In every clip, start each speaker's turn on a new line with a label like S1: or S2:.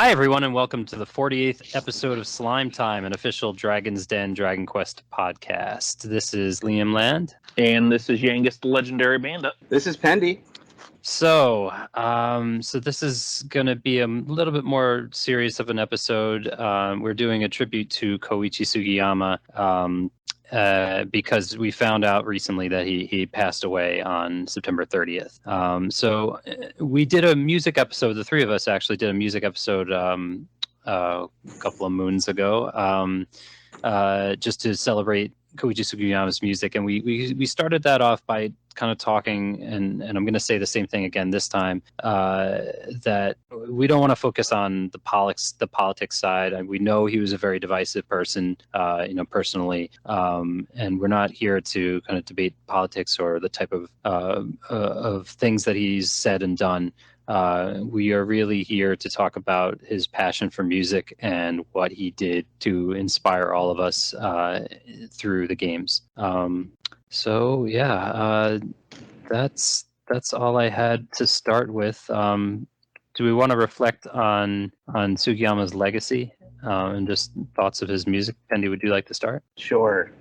S1: Hi, everyone, and welcome to the 48th episode of Slime Time, an official Dragon's Den Dragon Quest podcast. This is Liamland.
S2: And this is YangusTheLegendaryBandit.
S3: This is Pendy.
S1: So this is going to be a little bit more serious of an episode. We're doing a tribute to Koichi Sugiyama because we found out recently that he passed away on September 30th. So we did a music episode. The three of us actually did a music episode a couple of moons ago, just to celebrate Koichi Sugiyama's music, and we started that off by kind of talking, and I'm going to say the same thing again this time, that we don't want to focus on the politics side. And we know he was a very divisive person, personally, and we're not here to kind of debate politics or the type of things that he's said and done. We are really here to talk about his passion for music and what he did to inspire all of us through the games. That's all I had to start with. Do we want to reflect on Sugiyama's legacy and just thoughts of his music? Pendy, would you like to start?
S3: Sure.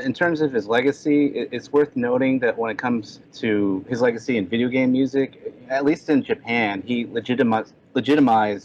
S3: In terms of his legacy, it's worth noting that when it comes to his legacy in video game music, at least in Japan, he legitimized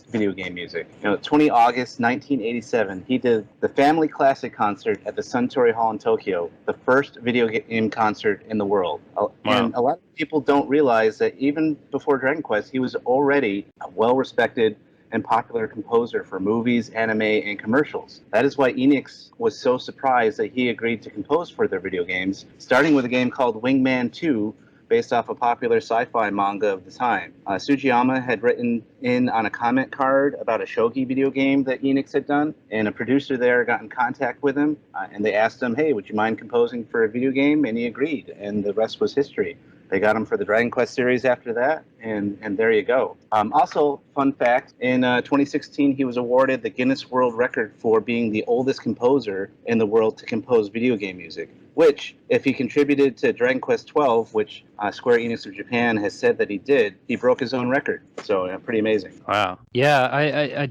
S3: video game music. 20 August 1987, he did the Family Classic concert at the Suntory Hall in Tokyo, the first video game concert in the world. Wow. And a lot of people don't realize that even before Dragon Quest, he was already a well-respected and popular composer for movies, anime, and commercials. That is why Enix was so surprised that he agreed to compose for their video games, starting with a game called Wingman 2, based off a popular sci-fi manga of the time. Sugiyama had written in on a comment card about a shogi video game that Enix had done, and a producer there got in contact with him, and they asked him, hey, would you mind composing for a video game? And he agreed, and the rest was history. They got him for the Dragon Quest series after that, and there you go. Also, fun fact, in 2016, he was awarded the Guinness World Record for being the oldest composer in the world to compose video game music, which, if he contributed to Dragon Quest XII, which Square Enix of Japan has said that he did, he broke his own record. So, pretty amazing.
S1: Wow. Yeah, I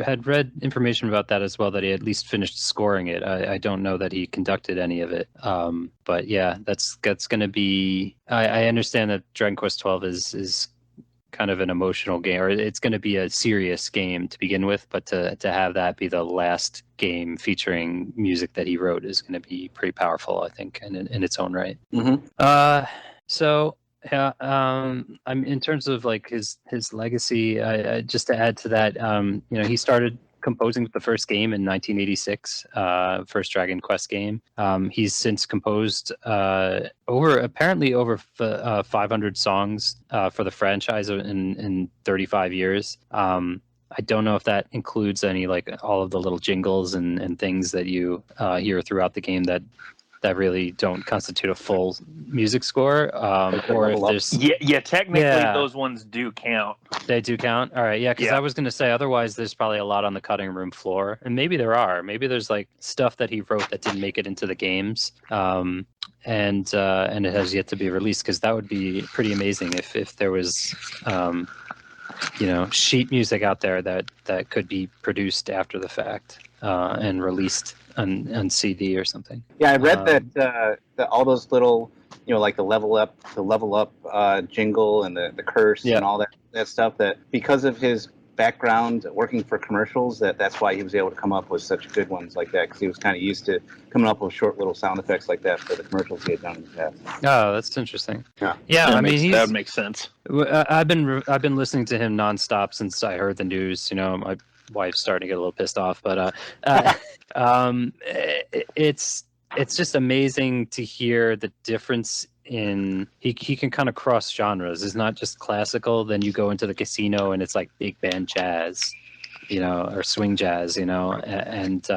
S1: had read information about that as well, that he at least finished scoring it. I don't know that he conducted any of it. But yeah, that's going to be... I understand that Dragon Quest XII is kind of an emotional game, or it's going to be a serious game to begin with, but to have that be the last game featuring music that he wrote is going to be pretty powerful, I think, in its own right.
S3: Mm-hmm.
S1: I'm in terms of like his legacy, just to add to that, he started composing the first game in 1986, first Dragon Quest game. He's since composed over 500 songs for the franchise in 35 years. I don't know if that includes any, like, all of the little jingles and things that you hear throughout the game that really don't constitute a full music score, or if there's...
S2: Technically those ones do count.
S1: They do count? All right, yeah, because I was going to say, otherwise there's probably a lot on the cutting room floor, and maybe there are. Maybe there's, like, stuff that he wrote that didn't make it into the games, and it has yet to be released, because that would be pretty amazing if there was... sheet music out there that could be produced after the fact and released on CD or something.
S3: Yeah, I read that all those little, like the level up jingle and the curse and all that stuff, that because of his background working for commercials, that's why he was able to come up with such good ones like that, because he was kind of used to coming up with short little sound effects like that for the commercials he had done in the past.
S1: Oh, that's interesting.
S3: Yeah.
S1: I mean,
S2: that makes sense.
S1: I've been listening to him nonstop since I heard the news. My wife's starting to get a little pissed off, but it's just amazing to hear the difference in he can kind of cross genres. It's not just classical. Then you go into the casino and it's like big band jazz, or swing jazz, and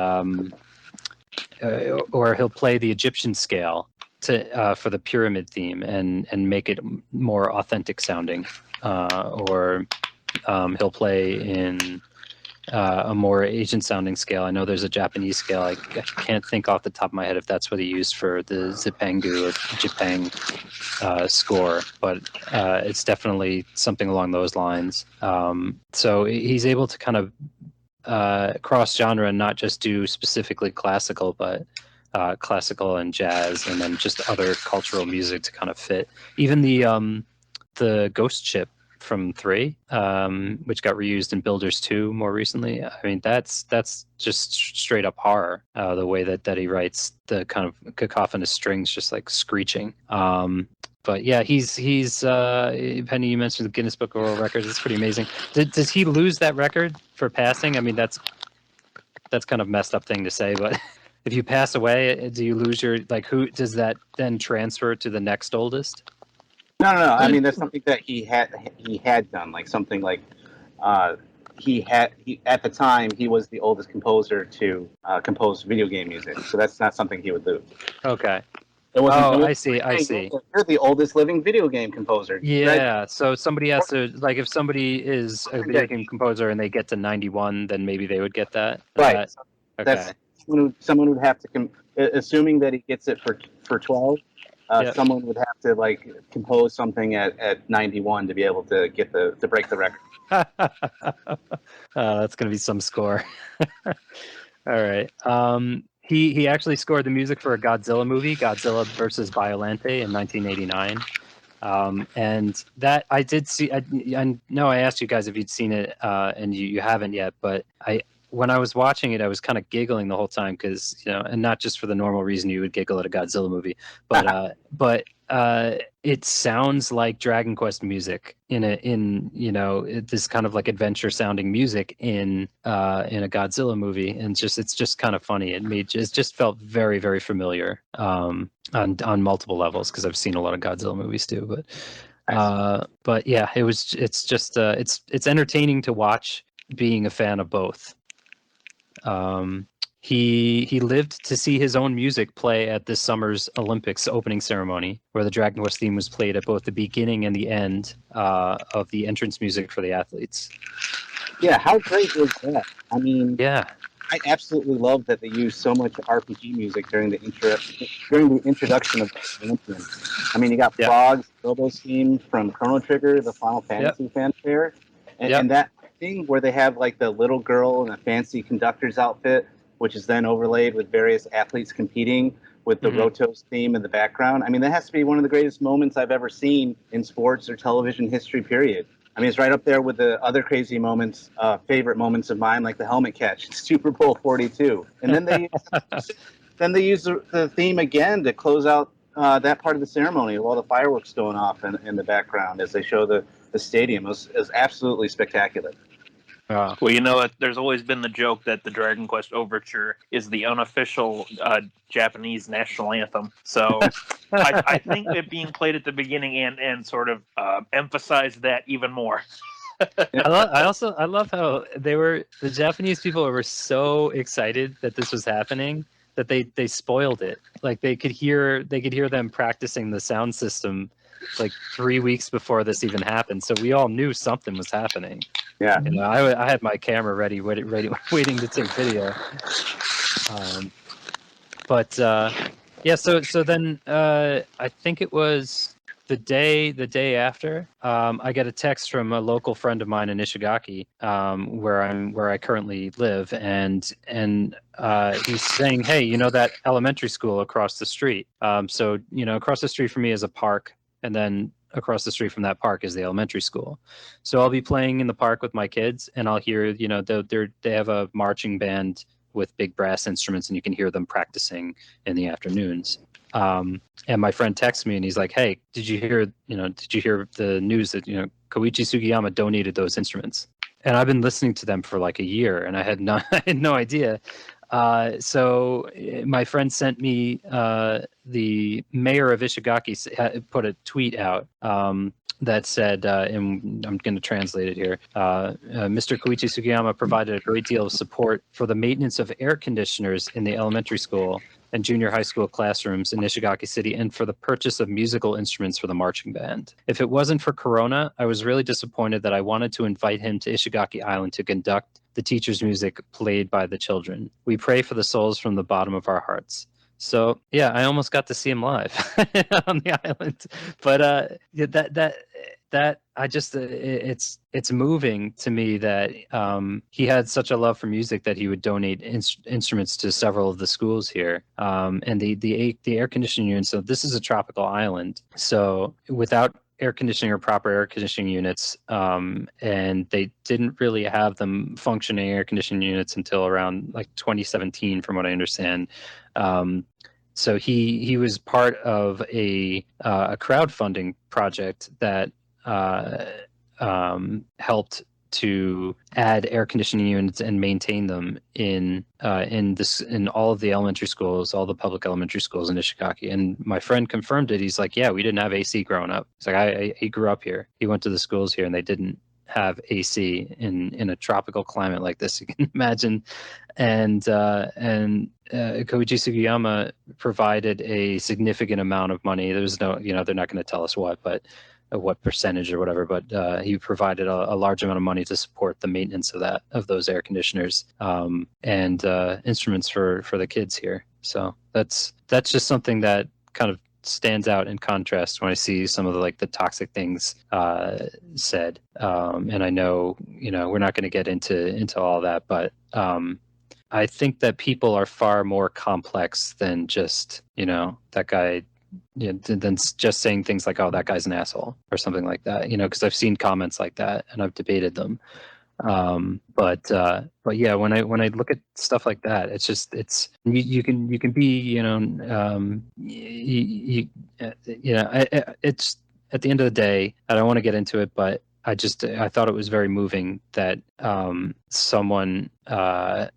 S1: or he'll play the Egyptian scale for the pyramid theme and make it more authentic sounding, or he'll play in a more Asian sounding scale. I know there's a Japanese scale. I can't think off the top of my head if that's what he used for the Zipangu or Jipang score, but it's definitely something along those lines. So he's able to kind of cross genre and not just do specifically classical, but classical and jazz, and then just other cultural music to kind of fit. Even the Ghost Ship from 3, which got reused in Builders 2 more recently. I mean, that's just straight up horror. The way that he writes the kind of cacophonous strings just like screeching. But yeah, he's Penny, you mentioned the Guinness Book of World Records. It's pretty amazing. Does he lose that record for passing? I mean, that's kind of messed up thing to say, but if you pass away, do you lose your, like, who does that then transfer to the next oldest?
S3: No. I mean, that's something that he had done, like something like he at the time he was the oldest composer to compose video game music. So that's not something he would lose.
S1: Okay.
S3: I
S1: see.
S3: You're the oldest living video game composer.
S1: Yeah.
S3: Right?
S1: So somebody has to, like, if somebody is a video game composer and they get to 91, then maybe they would get that.
S3: Right.
S1: Okay.
S3: That's someone would have to, assuming that he gets it for 12. Someone would have to like compose something at 91 to be able to get to break the record.
S1: That's gonna be some score. All right. He actually scored the music for a Godzilla movie, Godzilla versus Biollante, in 1989. And that I did see. I know I asked you guys if you'd seen it, and you haven't yet. But when I was watching it, I was kind of giggling the whole time because, and not just for the normal reason you would giggle at a Godzilla movie, but it sounds like Dragon Quest music in this kind of like adventure sounding music in a Godzilla movie, and it's just kind of funny. It just felt very, very familiar on multiple levels because I've seen a lot of Godzilla movies too. But yeah, it's entertaining to watch, being a fan of both. He lived to see his own music play at this summer's Olympics opening ceremony, where the Dragon Quest theme was played at both the beginning and the end of the entrance music for the athletes.
S3: Yeah, how great was that? I mean,
S1: yeah,
S3: I absolutely love that they used so much RPG music during the introduction of the Olympians. I mean, you got Frog's Robo's theme from Chrono Trigger, the Final Fantasy fanfare, and that thing where they have like the little girl in a fancy conductor's outfit, which is then overlaid with various athletes competing with the Rotos theme in the background. I mean, that has to be one of the greatest moments I've ever seen in sports or television history, period. I mean, it's right up there with the other crazy moments, favorite moments of mine, like the helmet catch in Super Bowl 42. And then they use the theme again to close out that part of the ceremony with all the fireworks going off in the background as they show the stadium. It was absolutely spectacular.
S2: Well, there's always been the joke that the Dragon Quest Overture is the unofficial Japanese national anthem. So I think it being played at the beginning and sort of emphasized that even more.
S1: I love how the Japanese people were so excited that this was happening that they spoiled it. Like they could hear them practicing the sound system like 3 weeks before this even happened. So we all knew something was happening.
S3: Yeah,
S1: I had my camera ready, waiting to take video. So then I think it was the day after, I get a text from a local friend of mine in Ishigaki, where I currently live, and he's saying, hey, that elementary school across the street. So across the street from me is a park, and then across the street from that park is the elementary school. So I'll be playing in the park with my kids, and I'll hear, they have a marching band with big brass instruments, and you can hear them practicing in the afternoons. And my friend texts me, and he's like, "Hey, did you hear the news that Koichi Sugiyama donated those instruments?" And I've been listening to them for like a year, and I had no idea. So my friend sent me the mayor of Ishigaki put a tweet out that said, and I'm going to translate it here, Mr. Koichi Sugiyama provided a great deal of support for the maintenance of air conditioners in the elementary school and junior high school classrooms in Ishigaki City, and for the purchase of musical instruments for the marching band. If it wasn't for Corona, I was really disappointed that I wanted to invite him to Ishigaki Island to conduct the teacher's music played by the children. We pray for the souls from the bottom of our hearts. So yeah, I almost got to see him live on the island, but yeah, that I just it's moving to me that he had such a love for music that he would donate instruments to several of the schools here, and the air conditioning units. So this is a tropical island, so without air conditioning or proper air conditioning units, and they didn't really have them functioning air conditioning units until around like 2017, from what I understand. So he was part of a crowdfunding project that helped to add air conditioning units and maintain them in all of the elementary schools, all the public elementary schools in Ishigaki. And my friend confirmed it. He's like, yeah, we didn't have AC growing up. He's like, he grew up here. He went to the schools here, and they didn't have AC in a tropical climate like this. You can imagine. And Koichi Sugiyama provided a significant amount of money. There's no, they're not going to tell us what percentage or whatever, but he provided a large amount of money to support the maintenance of those air conditioners, and instruments for the kids here. So that's just something that kind of stands out in contrast when I see some of the toxic things said. And I know, we're not going to get into all that, but I think that people are far more complex than just, that guy, than just saying things like, oh, that guy's an asshole or something like that, because I've seen comments like that and I've debated them. But yeah, when I look at stuff like that, it's just, you can be, it's at the end of the day, I don't want to get into it, but I thought it was very moving that someone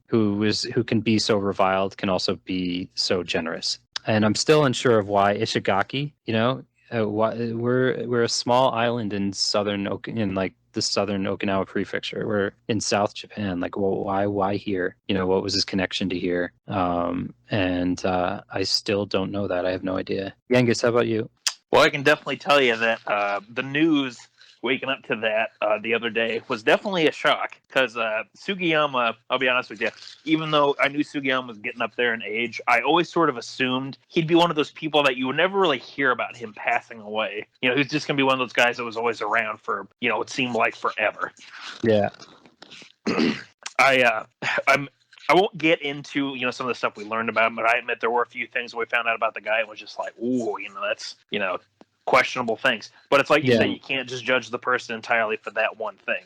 S1: who can be so reviled can also be so generous. And I'm still unsure of why Ishigaki. We're a small island in the southern Okinawa prefecture. We're in South Japan. Like, well, why here? What was his connection to here? And I still don't know that. I have no idea. Yangus, how about you?
S2: Well, I can definitely tell you that the news waking up to that the other day was definitely a shock, because Sugiyama, I'll be honest with you, even though I knew Sugiyama was getting up there in age, I always sort of assumed he'd be one of those people that you would never really hear about him passing away. He's just going to be one of those guys that was always around for, it seemed like forever.
S1: Yeah.
S2: I won't get into, some of the stuff we learned about him, but I admit there were a few things we found out about the guy and was just like, ooh, that's, questionable things. But it's like you say, you can't just judge the person entirely for that one thing.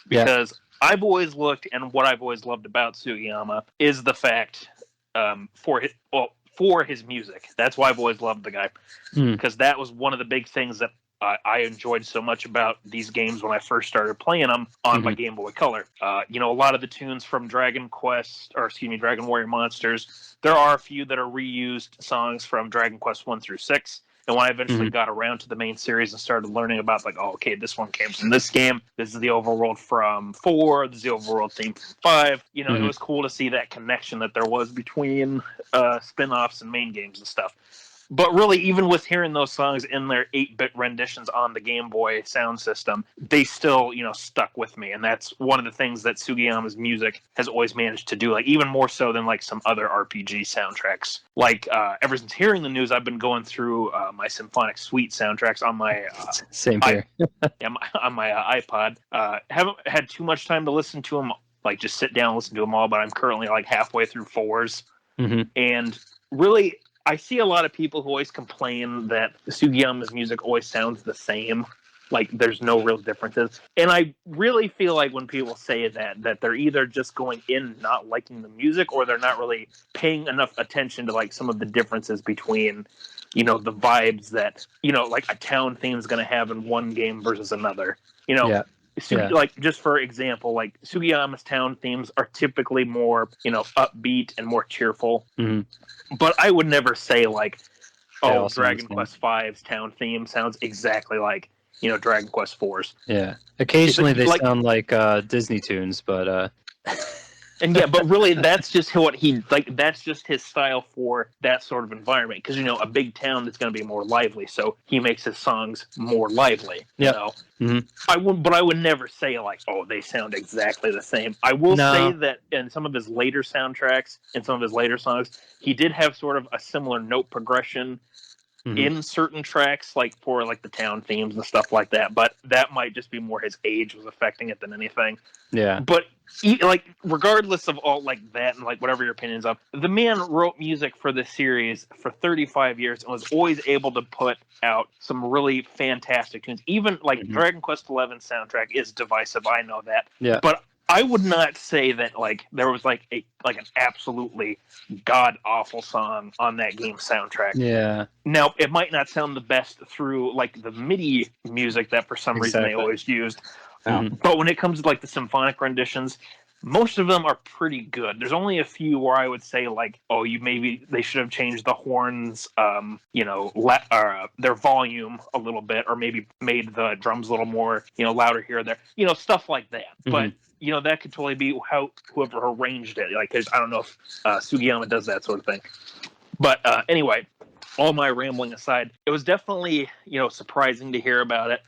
S2: Because I've always looked, and what I've always loved about Sugiyama is the fact for his music. That's why I've always loved the guy. Because that was one of the big things that I enjoyed so much about these games when I first started playing them on my Game Boy Color. A lot of the tunes from Dragon Warrior Monsters, there are a few that are reused songs from Dragon Quest 1 through 6. And when I eventually got around to the main series and started learning about, this one came from this game, this is the overworld from 4, this is the overworld theme from 5, it was cool to see that connection that there was between spin-offs and main games and stuff. But really, even with hearing those songs in their 8-bit renditions on the Game Boy sound system, they still, stuck with me. And that's one of the things that Sugiyama's music has always managed to do, even more so than some other RPG soundtracks. Ever since hearing the news, I've been going through my Symphonic Suite soundtracks on my
S1: same here.
S2: On my iPod. Haven't had too much time to listen to them, just sit down and listen to them all. But I'm currently halfway through 4s, and really, I see a lot of people who always complain that Sugiyama's music always sounds the same. There's no real differences. And I really feel like when people say that they're either just going in not liking the music, or they're not really paying enough attention to some of the differences between, the vibes that, a town theme is going to have in one game versus another. Just for example, Sugiyama's town themes are typically more, upbeat and more cheerful. But I would never say Dragon Quest V's town theme sounds exactly like, Dragon Quest 4's.
S1: Yeah. Occasionally they sound like Disney tunes, but
S2: And yeah, but really, that's just what he like. That's just his style for that sort of environment. Because a big town that's going to be more lively, so he makes his songs more lively. You know, but I would never say like, oh, they sound exactly the same. I will say that in some of his later soundtracks and some of his later songs, he did have sort of a similar note progression in certain tracks, like for like the town themes and stuff like that. But that might just be more his age was affecting it than anything.
S1: Yeah.
S2: But like, regardless of all like that and like whatever your opinions of, the man wrote music for this series for 35 years and was always able to put out some really fantastic tunes. Even like Dragon Quest XI soundtrack is divisive. I know that.
S1: Yeah.
S2: But I would not say that like there was like an absolutely god awful song on that game soundtrack.
S1: Yeah.
S2: Now it might not sound the best through like the MIDI music that for some reason they always used, but when it comes to like the symphonic renditions, most of them are pretty good. There's only a few where I would say like, oh, they should have changed the horns, their volume a little bit, or maybe made the drums a little more, louder here or there, stuff like that. But that could totally be how whoever arranged it. Like, 'cause I don't know if Sugiyama does that sort of thing. But anyway, all my rambling aside, it was definitely surprising to hear about it.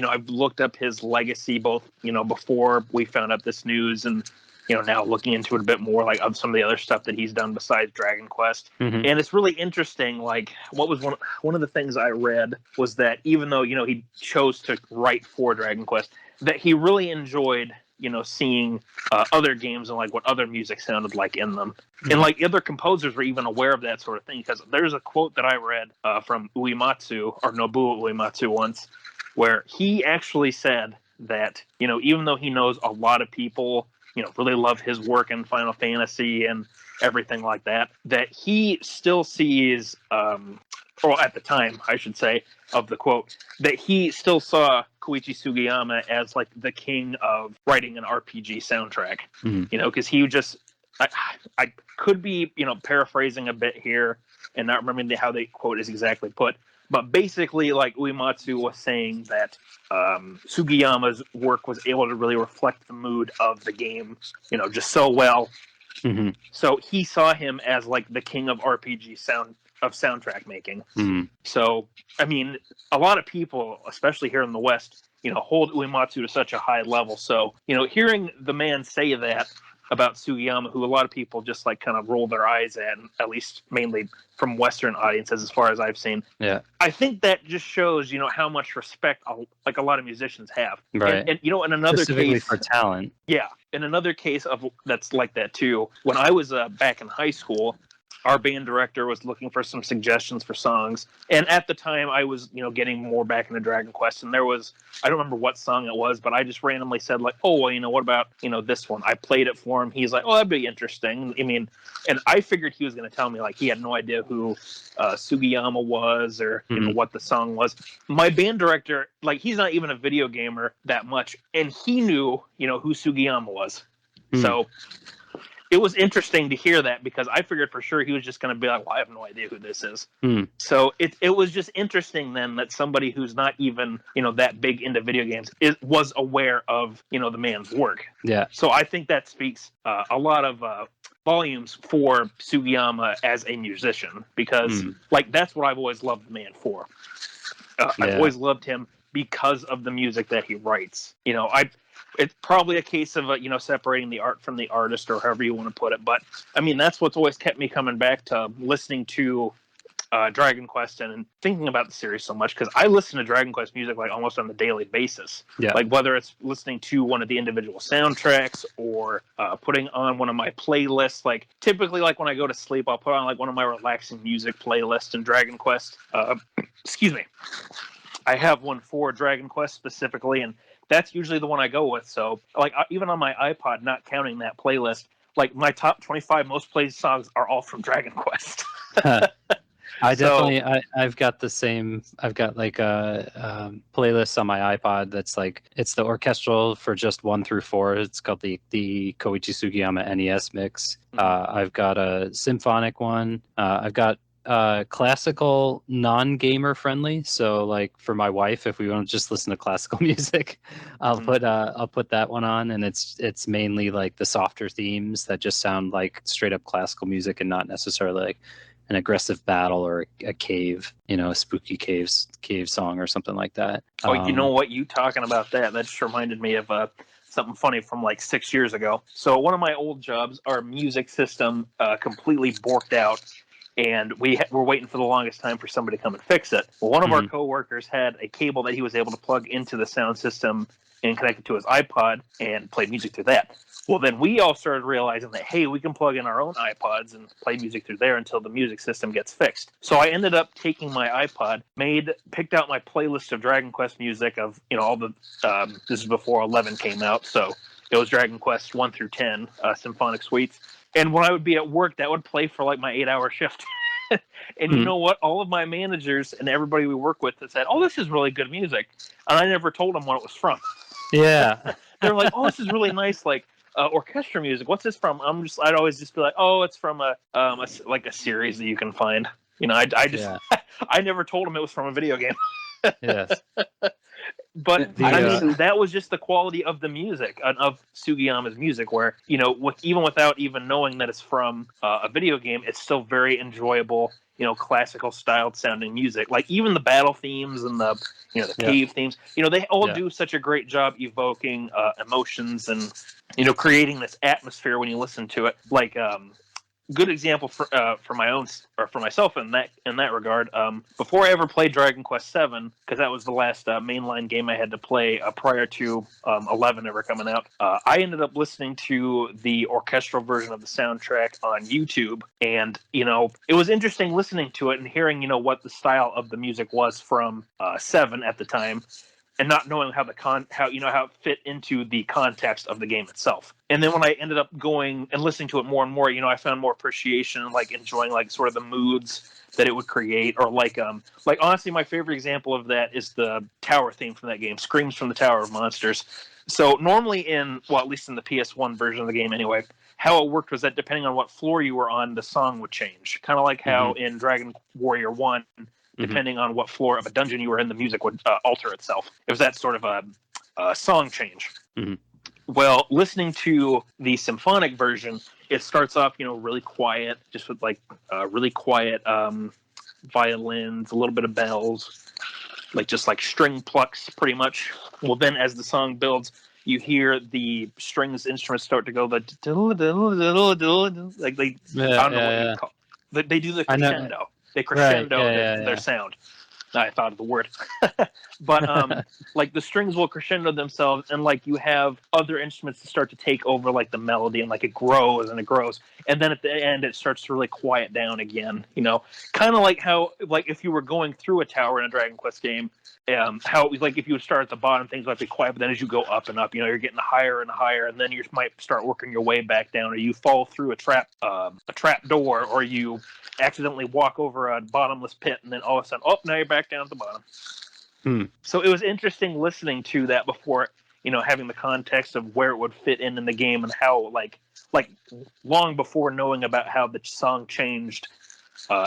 S2: I've looked up his legacy both before we found out this news and now looking into it a bit more, like of some of the other stuff that he's done besides Dragon Quest. And it's really interesting. Like, what was one of the things I read was that even though he chose to write for Dragon Quest, that he really enjoyed seeing other games and like what other music sounded like in them. And like other composers were even aware of that sort of thing, because there's a quote that I read from Uematsu, or Nobuo Uematsu, once, where he actually said that even though he knows a lot of people really love his work in Final Fantasy and everything like that, that he still sees or at the time, I should say, of the quote, that he still saw Koichi Sugiyama as like the king of writing an RPG soundtrack. Because he just, I could be, paraphrasing a bit here and not remembering how the quote is exactly put, but basically, like Uematsu was saying that Sugiyama's work was able to really reflect the mood of the game, just so well. So he saw him as like the king of RPG soundtrack making. So, I mean, a lot of people, especially here in the West, hold Uematsu to such a high level. So, hearing the man say that about Sugiyama, who a lot of people just like kind of roll their eyes at least mainly from Western audiences, as far as I've seen. Yeah, I think that just shows, how much respect like a lot of musicians have.
S1: Right.
S2: And in another
S1: specifically
S2: case
S1: for talent.
S2: Yeah, in another case of that's like that too. When I was back in high school, our band director was looking for some suggestions for songs, and at the time I was getting more back into Dragon Quest, and there was, I don't remember what song it was, but I just randomly said like, oh well, what about this one? I played it for him. He's like, oh, that'd be interesting. I mean, and I figured he was going to tell me like he had no idea who Sugiyama was or what the song was. My band director, like, he's not even a video gamer that much, and he knew who Sugiyama was. So it was interesting to hear that, because I figured for sure he was just going to be like, well, I have no idea who this is. So it was just interesting then that somebody who's not even, that big into video games was aware of, the man's work.
S1: Yeah.
S2: So I think that speaks a lot of volumes for Sugiyama as a musician, because like that's what I've always loved the man for. I've always loved him because of the music that he writes. It's probably a case of separating the art from the artist, or however you want to put it. But I mean, that's what's always kept me coming back to listening to Dragon Quest and thinking about the series so much, because I listen to Dragon Quest music like almost on a daily basis. Yeah. Like whether it's listening to one of the individual soundtracks or putting on one of my playlists. Like typically, like when I go to sleep, I'll put on like one of my relaxing music playlists in Dragon Quest. Excuse me. I have one for Dragon Quest specifically, and that's usually the one I go with. So, like, even on my iPod, not counting that playlist, like my top 25 most played songs are all from Dragon Quest.
S1: I've got the same. I've got like a playlist on my iPod that's like, it's the orchestral for just 1 through 4. It's called the Koichi Sugiyama NES mix. I've got a symphonic one. I've got classical, non-gamer friendly. So like for my wife, if we want to just listen to classical music, I'll put that one on, and it's mainly like the softer themes that just sound like straight up classical music and not necessarily like an aggressive battle or a cave, a spooky cave song or something like that.
S2: Oh, you know what? You talking about that just reminded me of something funny from like 6 years ago. So one of my old jobs, our music system completely borked out, and we were waiting for the longest time for somebody to come and fix it. Well, one of our coworkers had a cable that he was able to plug into the sound system and connect it to his iPod and play music through that. Well, then we all started realizing that, hey, we can plug in our own iPods and play music through there until the music system gets fixed. So I ended up taking my iPod, picked out my playlist of Dragon Quest music of, all the, this is before 11 came out, so it was Dragon Quest 1 through 10, symphonic suites. And when I would be at work, that would play for like my 8-hour shift. And you know what? All of my managers and everybody we work with said, oh, this is really good music. And I never told them what it was from.
S1: Yeah.
S2: They're like, oh, this is really nice, like orchestra music. What's this from? I'd always just be like, oh, it's from a series that you can find. I never told them it was from a video game.
S1: Yes.
S2: But that was just the quality of the music, of Sugiyama's music, where, even without even knowing that it's from a video game, it's still very enjoyable, classical styled sounding music. Like even the battle themes and the cave themes, they all do such a great job evoking emotions and, creating this atmosphere when you listen to it. Like, good example for my own, or for myself in that regard. Before I ever played Dragon Quest VII, because that was the last mainline game I had to play prior to 11 ever coming out, I ended up listening to the orchestral version of the soundtrack on YouTube, and it was interesting listening to it and hearing what the style of the music was from 7 at the time, and not knowing how it fit into the context of the game itself. And then when I ended up going and listening to it more and more, I found more appreciation and like enjoying like sort of the moods that it would create, or like honestly, my favorite example of that is the tower theme from that game, Screams from the Tower of Monsters. So normally at least in the PS1 version of the game anyway, how it worked was that depending on what floor you were on, the song would change. Kind of like how in Dragon Warrior 1, depending on what floor of a dungeon you were in, the music would alter itself. It was that sort of a song change. Well, listening to the symphonic version, it starts off, really quiet, just with like really quiet violins, a little bit of bells, just like string plucks, pretty much. Well, then as the song builds, you hear the strings instruments start to go like they, I don't know what you call it. They do the crescendo. They crescendo their sound. I thought of the word. But like the strings will crescendo themselves, and like you have other instruments that start to take over like the melody, and like it grows and it grows, and then at the end it starts to really quiet down again. Kind of like how, like if you were going through a tower in a Dragon Quest game, how like if you would start at the bottom, things might be quiet, but then as you go up and up, you're getting higher and higher, and then you might start working your way back down, or you fall through a trap door, or you accidentally walk over a bottomless pit, and then all of a sudden, now you're back down at the bottom. So it was interesting listening to that before, having the context of where it would fit in the game, and how like long before knowing about how the song changed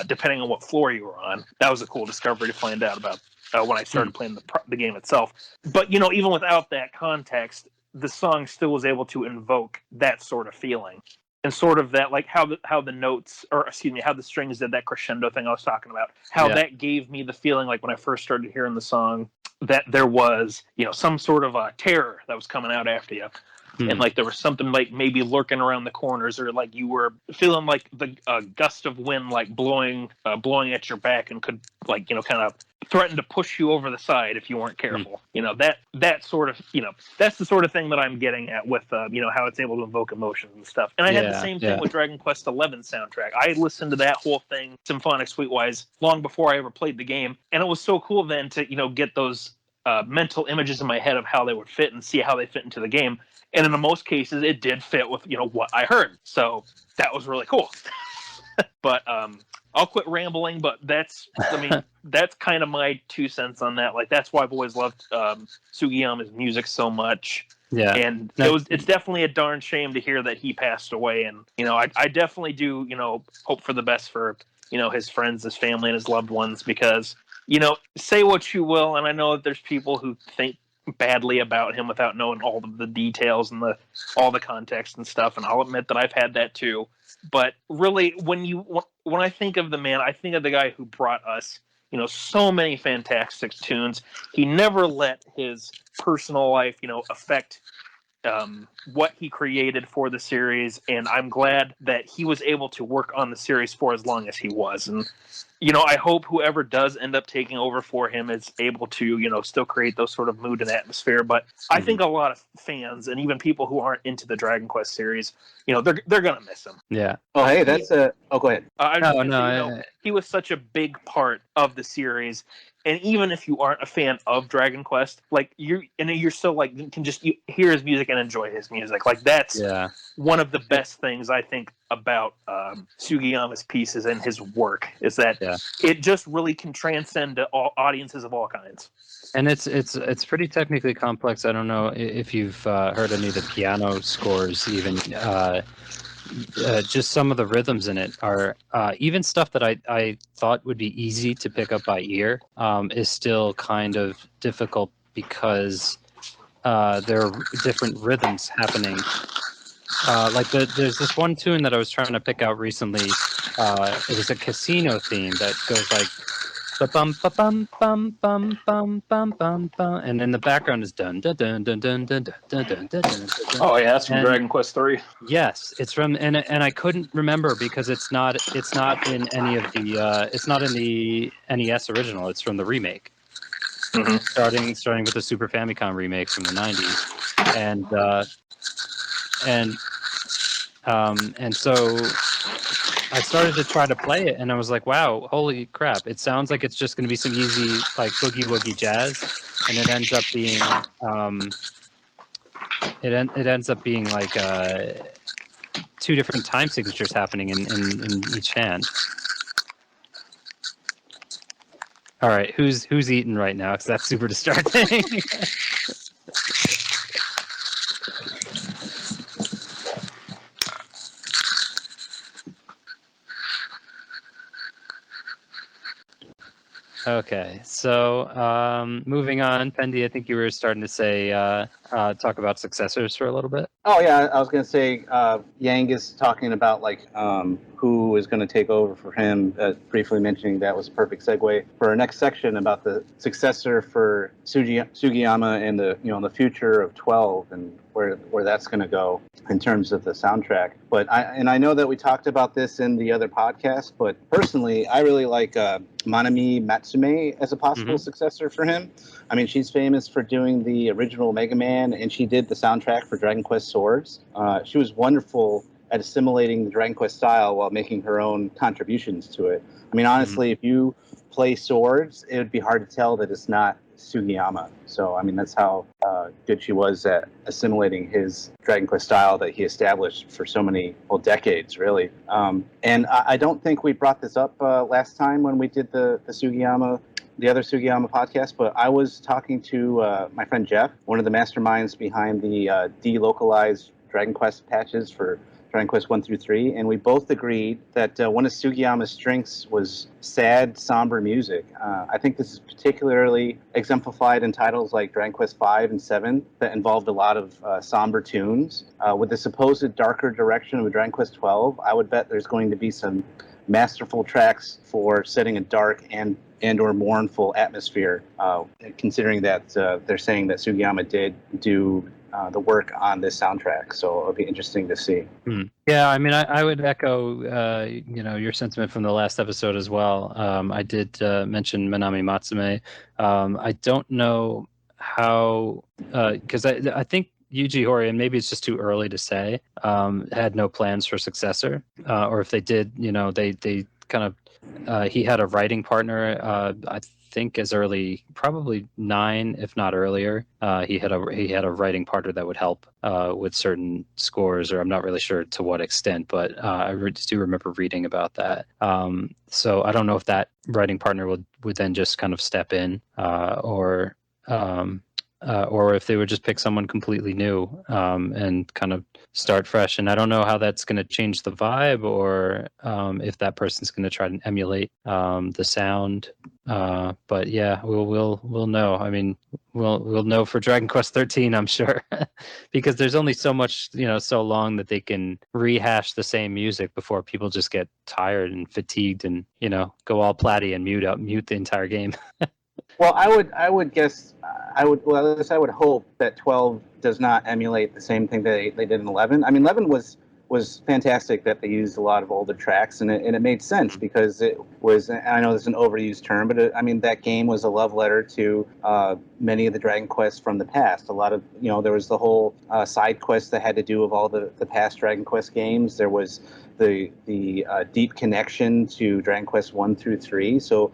S2: depending on what floor you were on. That was a cool discovery to find out about when I started playing the game itself. But even without that context, the song still was able to invoke that sort of feeling. And sort of that, like how the notes, or excuse me, how the strings did that crescendo thing I was talking about, how that gave me the feeling, like when I first started hearing the song, that there was, some sort of terror that was coming out after you. And like there was something like maybe lurking around the corners, or like you were feeling like the gust of wind like blowing at your back, and could like kind of threaten to push you over the side if you weren't careful. That sort of that's the sort of thing that I'm getting at with how it's able to invoke emotions and stuff. And I had the same thing with Dragon Quest XI soundtrack. I listened to that whole thing symphonic suite-wise long before I ever played the game, and it was so cool then to get those mental images in my head of how they would fit and see how they fit into the game. And in most cases, it did fit with what I heard. So that was really cool. But I'll quit rambling. But that's kind of my 2 cents on that. Like that's why I've always loved Sugiyama's music so much.
S1: Yeah.
S2: And
S1: No.
S2: it's definitely a darn shame to hear that he passed away. And, I definitely do, hope for the best for, his friends, his family, and his loved ones, because, say what you will, and I know that there's people who think badly about him without knowing all of the details and all the context and stuff, and I'll admit that I've had that too. But really, when I think of the man, I think of the guy who brought us, so many fantastic tunes. He never let his personal life, affect what he created for the series, and I'm glad that he was able to work on the series for as long as he was. And I hope whoever does end up taking over for him is able to still create those sort of mood and atmosphere. But I think a lot of fans and even people who aren't into the Dragon Quest series, they're gonna miss him.
S1: Yeah.
S3: Oh, hey, that's a. Oh, go ahead.
S2: He was such a big part of the series. And even if you aren't a fan of Dragon Quest, like you're so like you can just hear his music and enjoy his music. Like that's one of the best things I think about Sugiyama's pieces and his work is that it just really can transcend to all audiences of all kinds.
S1: And it's pretty technically complex. I don't know if you've heard any of the piano scores, even. Just some of the rhythms in it are even stuff that I thought would be easy to pick up by ear is still kind of difficult because there are different rhythms happening. Like there's this one tune that I was trying to pick out recently. It was a casino theme that goes like ba-bum ba-bum bum bum bum bum bum bum, and in the background is dun dun dun dun dun dun dun dun dun dun.
S2: Oh yeah, that's from Dragon Quest 3.
S1: Yes, it's from and I couldn't remember because it's not in any of the it's not in the NES original. It's from the remake.
S2: Mm-hmm.
S1: Starting with the Super Famicom remake from the 90s, and so I started to try to play it, and I was like, "Wow, holy crap! It sounds like it's just going to be some easy like boogie woogie jazz," and it ends up being it ends up being like two different time signatures happening in each hand. All right, who's eating right now? Because that's super distracting. Okay, so moving on, Pendy, I think you were starting to say talk about successors for a little bit.
S3: Oh yeah, I was gonna say Yang is talking about like who is going to take over for him. Briefly mentioning that was a perfect segue for our next section about the successor for Sugiyama and the future of 12 and where that's going to go in terms of the soundtrack. But I know that we talked about this in the other podcast, but personally, I really like Manami Matsume as a possible successor for him. I mean, she's famous for doing the original Mega Man, and she did the soundtrack for Dragon Quest Swords. She was wonderful at assimilating the Dragon Quest style while making her own contributions to it. I mean, honestly, if you play Swords, it would be hard to tell that it's not Sugiyama. So, I mean, that's how good she was at assimilating his Dragon Quest style that he established for so many decades, really. And I don't think we brought this up last time when we did the other Sugiyama podcast, but I was talking to my friend Jeff, one of the masterminds behind the delocalized Dragon Quest patches for Dragon Quest 1 through 3, and we both agreed that one of Sugiyama's strengths was sad, somber music. I think this is particularly exemplified in titles like Dragon Quest 5 and 7 that involved a lot of somber tunes. With the supposed darker direction of Dragon Quest 12, I would bet there's going to be some masterful tracks for setting a dark and or mournful atmosphere, considering that they're saying that Sugiyama did do the work on this soundtrack, so it'll be interesting to see.
S1: Yeah, I mean, I would echo your sentiment from the last episode as well. I did mention Manami Matsume. I don't know how, because I think Yuji Horii, and maybe it's just too early to say, had no plans for successor, or if they did, they kind of he had a writing partner. I think as early, probably 9, if not earlier. He had a writing partner that would help with certain scores, or I'm not really sure to what extent, but I do remember reading about that. So I don't know if that writing partner would then just kind of step in, or or if they would just pick someone completely new and kind of start fresh. And I don't know how that's going to change the vibe, or if that person's going to try to emulate the sound. But yeah, we'll know. I mean, we'll know for Dragon Quest 13, I'm sure, because there's only so much, so long that they can rehash the same music before people just get tired and fatigued and go all platty and mute the entire game.
S3: Well, I would guess, well, at least I would hope that 12 does not emulate the same thing they did in 11. I mean, 11 was fantastic that they used a lot of older tracks, and it made sense because it was, and I know this is an overused term, but I mean, that game was a love letter to many of the Dragon Quests from the past. A lot of, there was the whole side quest that had to do with all the past Dragon Quest games. There was the deep connection to Dragon Quest 1 through 3. So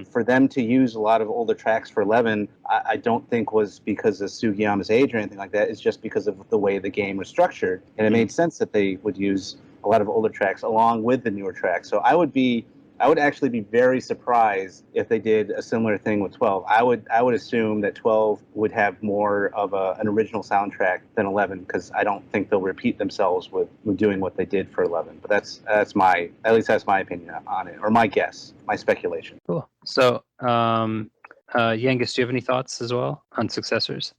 S3: for them to use a lot of older tracks for 11, I don't think was because of Sugiyama's age or anything like that. It's just because of the way the game was structured. And it made sense that they would use a lot of older tracks along with the newer tracks. So I would actually be very surprised if they did a similar thing with 12. I would assume that 12 would have more of an original soundtrack than 11, because I don't think they'll repeat themselves with doing what they did for 11. But that's my opinion on it, or my guess, my speculation.
S1: Cool. So, Yangus, do you have any thoughts as well on successors?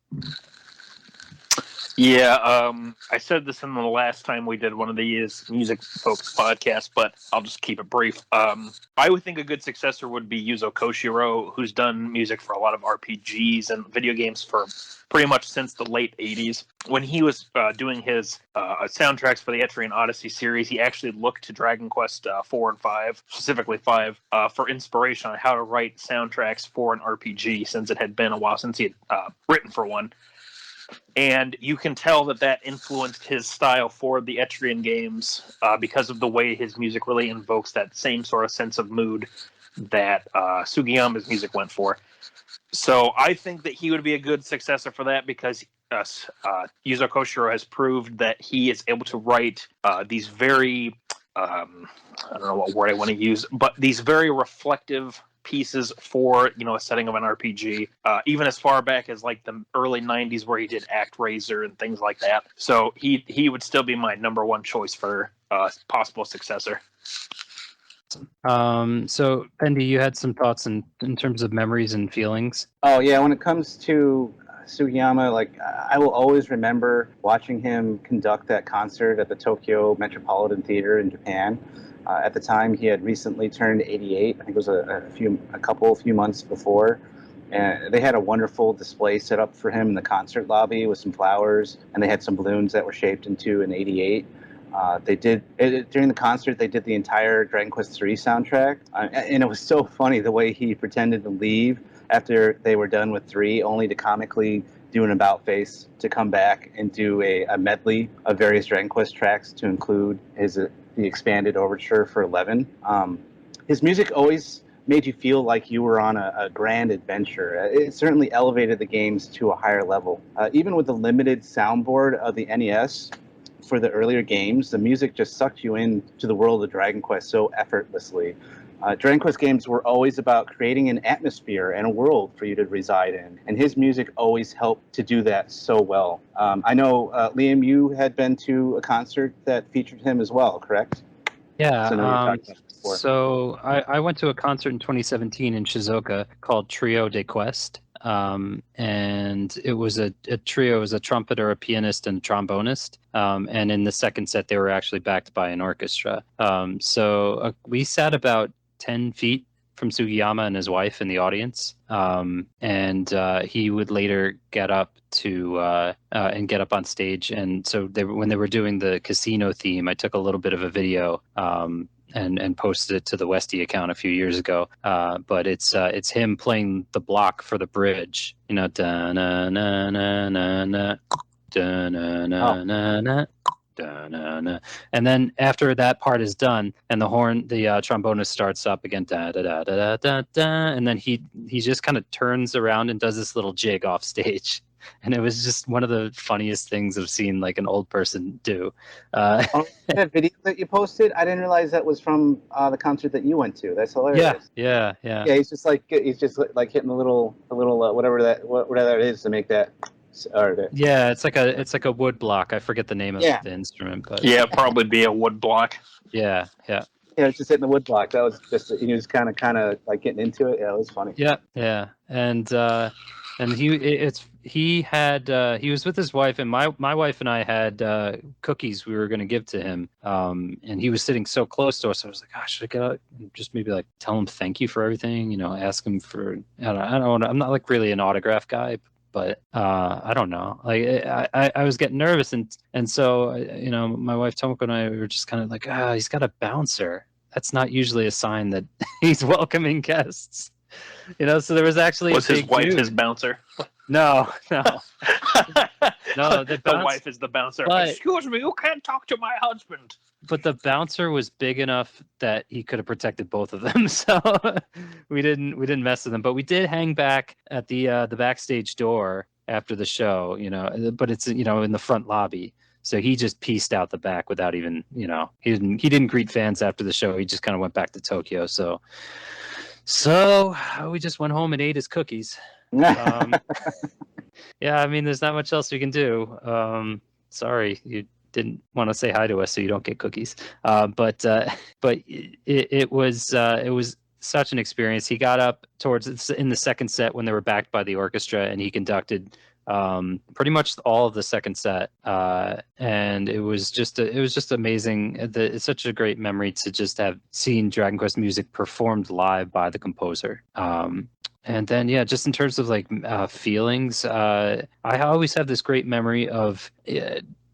S2: Yeah, I said this in the last time we did one of these music-focused podcasts, but I'll just keep it brief. I would think a good successor would be Yuzo Koshiro, who's done music for a lot of RPGs and video games for pretty much since the late 80s. When he was doing his soundtracks for the Etrian Odyssey series, he actually looked to Dragon Quest 4 and 5, specifically 5, for inspiration on how to write soundtracks for an RPG, since it had been a while since he had written for one. And you can tell that influenced his style for the Etrian games because of the way his music really invokes that same sort of sense of mood that Sugiyama's music went for. So I think that he would be a good successor for that, because Yuzo Koshiro has proved that he is able to write these very, I don't know what word I want to use, but these very reflective pieces for a setting of an RPG, even as far back as like the early 90s, where he did ActRaiser and things like that. So he would still be my number one choice for possible successor.
S1: So Pendy, you had some thoughts in terms of memories and feelings.
S3: Oh yeah, when it comes to Sugiyama, like I will always remember watching him conduct that concert at the Tokyo Metropolitan Theater in Japan. At the time, he had recently turned 88. I think it was a few months before. And they had a wonderful display set up for him in the concert lobby with some flowers, and they had some balloons that were shaped into an 88. They did during the concert. They did the entire Dragon Quest III soundtrack, and it was so funny the way he pretended to leave after they were done with 3, only to comically do an about face to come back and do a medley of various Dragon Quest tracks to include the expanded overture for 11. His music always made you feel like you were on a grand adventure. It certainly elevated the games to a higher level. Even with the limited soundboard of the NES for the earlier games, the music just sucked you into the world of Dragon Quest so effortlessly. Dragon Quest games were always about creating an atmosphere and a world for you to reside in, and his music always helped to do that so well. I know, Liam, you had been to a concert that featured him as well, correct?
S1: Yeah, so I went to a concert in 2017 in Shizuoka called Trio de Quest, and it was a trio. It was a trumpeter, a pianist, and a trombonist, and in the second set they were actually backed by an orchestra. So we sat about 10 feet from Sugiyama and his wife in the audience, and he would later get up on stage. And so when they were doing the casino theme, I took a little bit of a video and posted it to the Westy account a few years ago. But it's him playing the block for the bridge, da na na na na na da na na na na. And then after that part is done and the trombonist starts up again, da da da da da da, and then he just kind of turns around and does this little jig off stage, and it was just one of the funniest things I've seen like an old person do.
S3: That video that you posted, I didn't realize that was from the concert that you went to. That's hilarious.
S1: Yeah.
S3: He's just like hitting the little whatever that is to make that
S1: Yeah, it's like a wood block. I forget the name of the instrument, but
S2: yeah, probably be a wood block.
S1: yeah.
S3: Yeah, just hitting the wood block. That was just he was kind of like getting into it. Yeah, it was funny.
S1: Yeah, and he was with his wife, and my wife and I had cookies we were going to give to him, and he was sitting so close to us. I was like, gosh, should I get out and just maybe like tell him thank you for everything, ask him for I don't know, I'm not like really an autograph guy. But I don't know. Like I was getting nervous, and so my wife Tomoko and I were just kind of like, he's got a bouncer. That's not usually a sign that he's welcoming guests. So there was actually
S2: his wife his bouncer?
S1: No. No,
S2: the wife is the bouncer.
S1: But,
S2: excuse me, you can't talk to my husband.
S1: But the bouncer was big enough that he could have protected both of them, so we didn't mess with them. But we did hang back at the backstage door after the show, but it's in the front lobby. So he just pieced out the back without even, he didn't greet fans after the show. He just kind of went back to Tokyo. So we just went home and ate his cookies. Yeah, I mean, there's not much else we can do. Sorry, you didn't want to say hi to us, so you don't get cookies. But it was such an experience. He got up in the second set when they were backed by the orchestra, and he conducted pretty much all of the second set, and it was just amazing. It's such a great memory to just have seen Dragon Quest music performed live by the composer. And then just in terms of like feelings, I always have this great memory of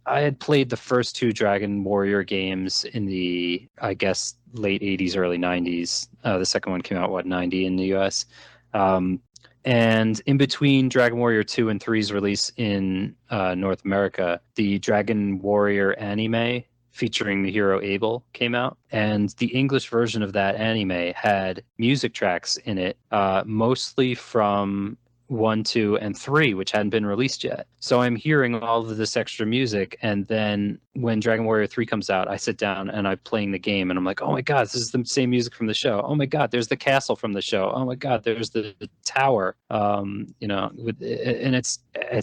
S1: I had played the first two Dragon Warrior games in the, I guess, late 80s, early 90s. The second one came out 90 in the US. And in between Dragon Warrior 2 and 3's release in North America, the Dragon Warrior anime featuring the hero Abel came out. And the English version of that anime had music tracks in it, mostly from 1, 2, and 3, which hadn't been released yet. So I'm hearing all of this extra music, and then when Dragon Warrior 3 comes out, I sit down and I'm playing the game, and I'm like, oh my god, this is the same music from the show. Oh my god, there's the castle from the show. Oh my god, there's the tower. And it's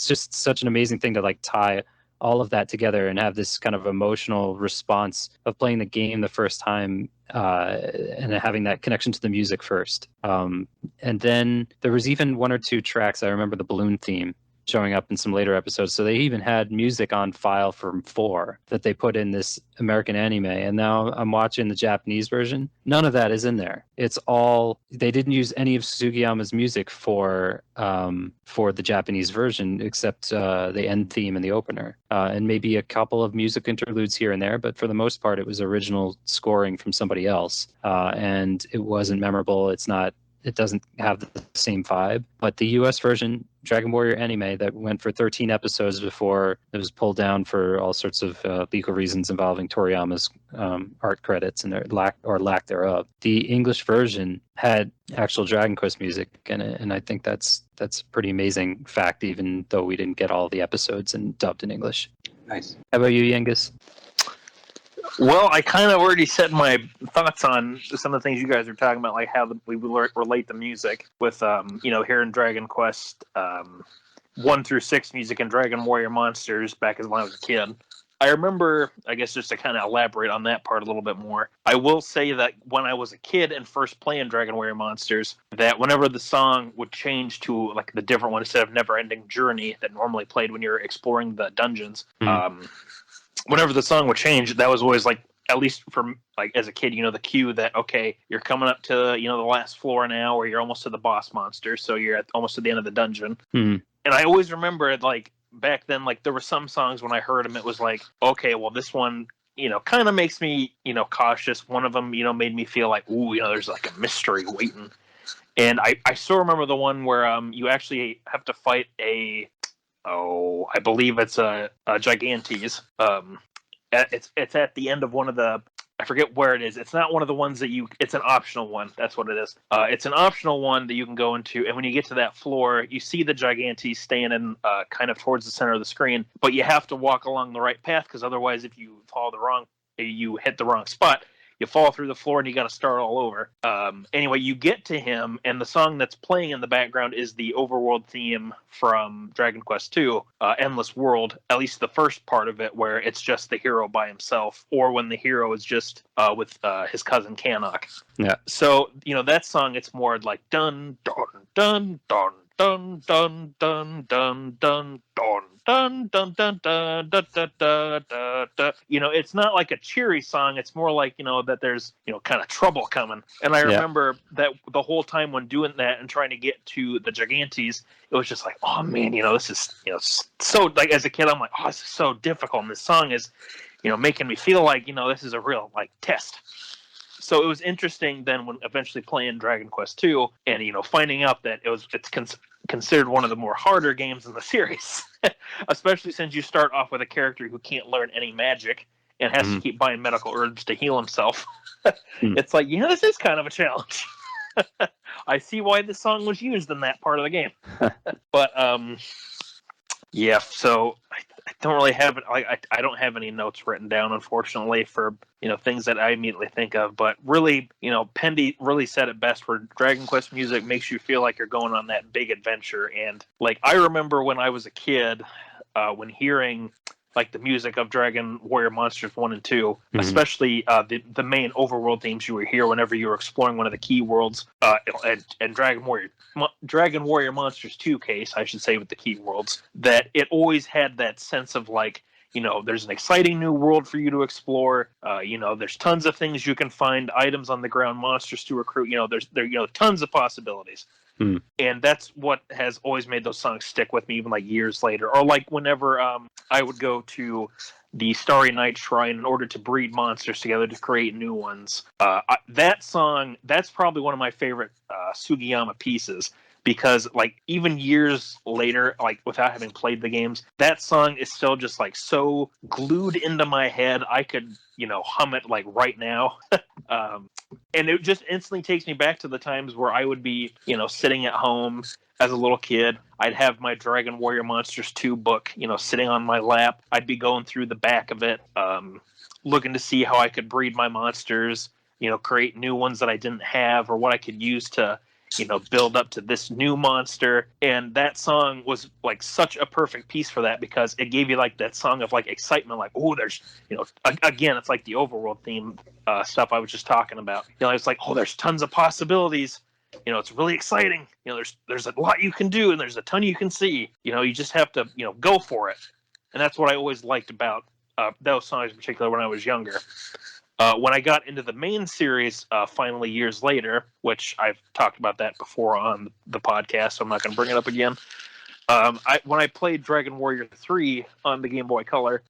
S1: just such an amazing thing to like tie all of that together and have this kind of emotional response of playing the game the first time, and having that connection to the music first. And then there was even 1 or 2 tracks. I remember the balloon theme showing up in some later episodes. So they even had music on file from 4 that they put in this American anime. And now I'm watching the Japanese version. None of that is in there. It's all, they didn't use any of Sugiyama's music for the Japanese version, except the end theme and the opener, and maybe a couple of music interludes here and there. But for the most part, it was original scoring from somebody else. And it wasn't memorable. It doesn't have the same vibe. But the US version, Dragon Warrior anime, that went for 13 episodes before it was pulled down for all sorts of legal reasons involving Toriyama's art credits and their lack thereof. The English version had actual Dragon Quest music in it, and I think that's a pretty amazing fact, even though we didn't get all the episodes and dubbed in English.
S3: Nice.
S1: How about you, Yangus?
S2: Well, I kind of already said my thoughts on some of the things you guys are talking about, like how we relate the music with, hearing Dragon Quest 1 through 6 music and Dragon Warrior Monsters back when I was a kid. I remember, I guess just to kind of elaborate on that part a little bit more, I will say that when I was a kid and first playing Dragon Warrior Monsters, that whenever the song would change to like the different one instead of Never Ending Journey that normally played when you're exploring the dungeons, whenever the song would change, that was always like, at least for like as a kid, the cue that, okay, you're coming up to, the last floor now, or you're almost to the boss monster. So you're almost to the end of the dungeon. And I always remember like back then, like there were some songs when I heard them, it was like, okay, well this one, kind of makes me, cautious. One of them, made me feel like, ooh, there's like a mystery waiting. And I still remember the one where you actually have to fight I believe it's a Gigantes. It's at the end of one of the, I forget where it is. It's not one of the ones that it's an optional one. That's what it is. It's an optional one that you can go into. And when you get to that floor, you see the Gigantes standing kind of towards the center of the screen, but you have to walk along the right path, because otherwise if you follow you hit the wrong spot, you fall through the floor and you got to start all over. Anyway, you get to him, and the song that's playing in the background is the overworld theme from Dragon Quest II, Endless World, at least the first part of it, where it's just the hero by himself, or when the hero is just with his cousin Kanok.
S1: Yeah.
S2: So, that song, it's more like dun, dun, dun, dun, dun, dun, dun, dun, dun, dun. Dun dun dun dun dun dun dun dun dun. It's not like a cheery song. It's more like that there's kind of trouble coming. And I remember that the whole time when doing that and trying to get to the Gigantes, it was just like, oh man, this is so, like, as a kid, I'm like, oh, this is so difficult. And this song is making me feel like this is a real like test. So it was interesting then when eventually playing Dragon Quest II and finding out that it's considered one of the more harder games in the series, especially since you start off with a character who can't learn any magic and has to keep buying medical herbs to heal himself. It's like, this is kind of a challenge. I see why this song was used in that part of the game. But yeah, so I don't really have it. I don't have any notes written down, unfortunately, for things that I immediately think of. But really, Pendy really said it best. Where Dragon Quest music makes you feel like you're going on that big adventure. And like I remember when I was a kid, when hearing like the music of Dragon Warrior Monsters 1 and 2, especially the main overworld themes you would hear whenever you were exploring one of the key worlds, and Dragon Warrior Monsters 2 case, I should say, with the key worlds, that it always had that sense of like, there's an exciting new world for you to explore. There's tons of things you can find, items on the ground, monsters to recruit. There's tons of possibilities. And that's what has always made those songs stick with me, even like years later. Or like whenever I would go to the Starry Night Shrine in order to breed monsters together to create new ones. That song, that's probably one of my favorite Sugiyama pieces. Because like even years later, like without having played the games, that song is still just like so glued into my head. I could, hum it like right now. And it just instantly takes me back to the times where I would be, sitting at home as a little kid. I'd have my Dragon Warrior Monsters 2 book, sitting on my lap. I'd be going through the back of it, looking to see how I could breed my monsters, create new ones that I didn't have, or what I could use to build up to this new monster. And that song was like such a perfect piece for that, because it gave you like that song of like excitement, like, oh, there's, again, it's like the overworld theme stuff I was just talking about. It's like, oh, there's tons of possibilities. It's really exciting. There's a lot you can do, and there's a ton you can see. You just have to, go for it. And that's what I always liked about those songs in particular when I was younger. When I got into the main series, finally years later, which I've talked about that before on the podcast, so I'm not going to bring it up again. When I played Dragon Warrior 3 on the Game Boy Color,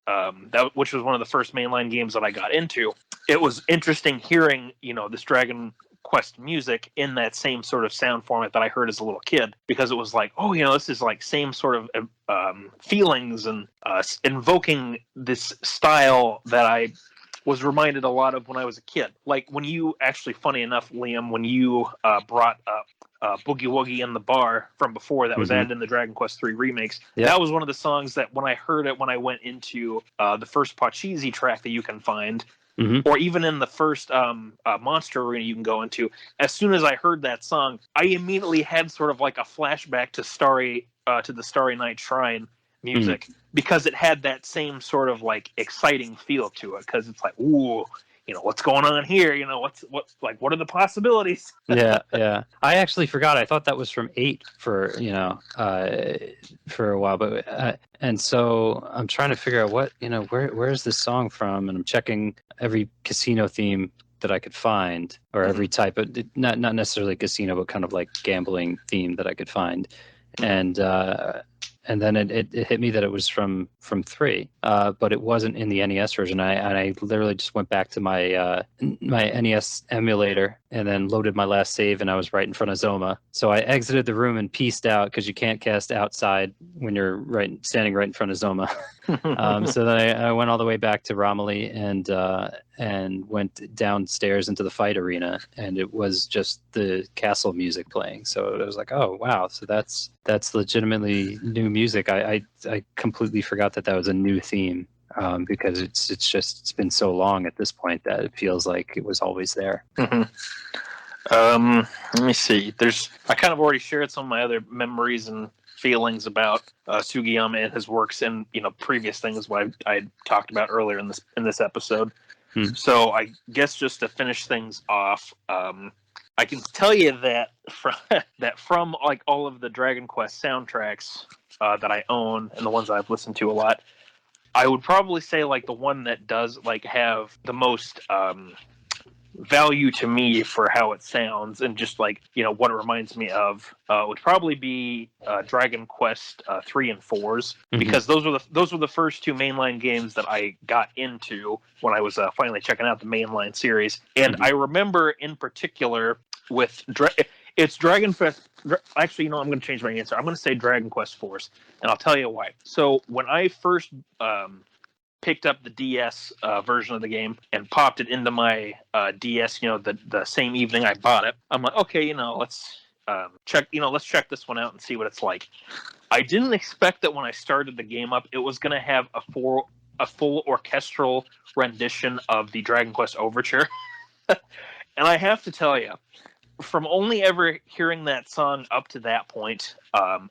S2: which was one of the first mainline games that I got into, it was interesting hearing, this Dragon Quest music in that same sort of sound format that I heard as a little kid, because it was like, oh, this is like same sort of feelings and invoking this style that I was reminded a lot of when I was a kid. Like when you actually, funny enough, Liam, when you brought up Boogie Woogie in the Bar from before that was added in the Dragon Quest III remakes, that was one of the songs that when I heard it, when I went into the first Pachisi track that you can find, or even in the first Monster Arena you can go into, as soon as I heard that song, I immediately had sort of like a flashback to the Starry Night Shrine music, because it had that same sort of like exciting feel to it, because it's like, ooh, what's going on here, what are the possibilities?
S1: yeah I actually forgot. I thought that was from 8 for for a while, but and so I'm trying to figure out what where's this song from, and I'm checking every casino theme that I could find, or every type of, not necessarily casino, but kind of like gambling theme that I could find, and then it hit me that it was from 3, but it wasn't in the NES version. I literally just went back to my my NES emulator and then loaded my last save, and I was right in front of Zoma. So I exited the room and peaced out, because you can't cast outside when you're standing right in front of Zoma. So then I went all the way back to Romilly and went downstairs into the fight arena, and it was just the castle music playing. So it was like, oh wow, so that's legitimately new music. I completely forgot that was a new theme. because it's been so long at this point that it feels like it was always there.
S2: Mm-hmm. Let me see. I kind of already shared some of my other memories and feelings about Sugiyama and his works, and previous things what I talked about earlier in this episode. So I guess just to finish things off, I can tell you that from like all of the Dragon Quest soundtracks that I own and the ones I've listened to a lot, I would probably say like the one that does like have the most value to me for how it sounds and just like what it reminds me of would probably be Dragon Quest 3 and 4's, because those were the first two mainline games that I got into when I was finally checking out the mainline series. And I remember in particular with it's Dragon Quest. Actually, I'm going to change my answer. I'm going to say Dragon Quest 4's, and I'll tell you why. So when I first picked up the DS version of the game and popped it into my DS, the same evening I bought it, I'm like, okay, let's check this one out and see what it's like. I didn't expect that when I started the game up, it was going to have a full orchestral rendition of the Dragon Quest Overture. And I have to tell you, from only ever hearing that song up to that point,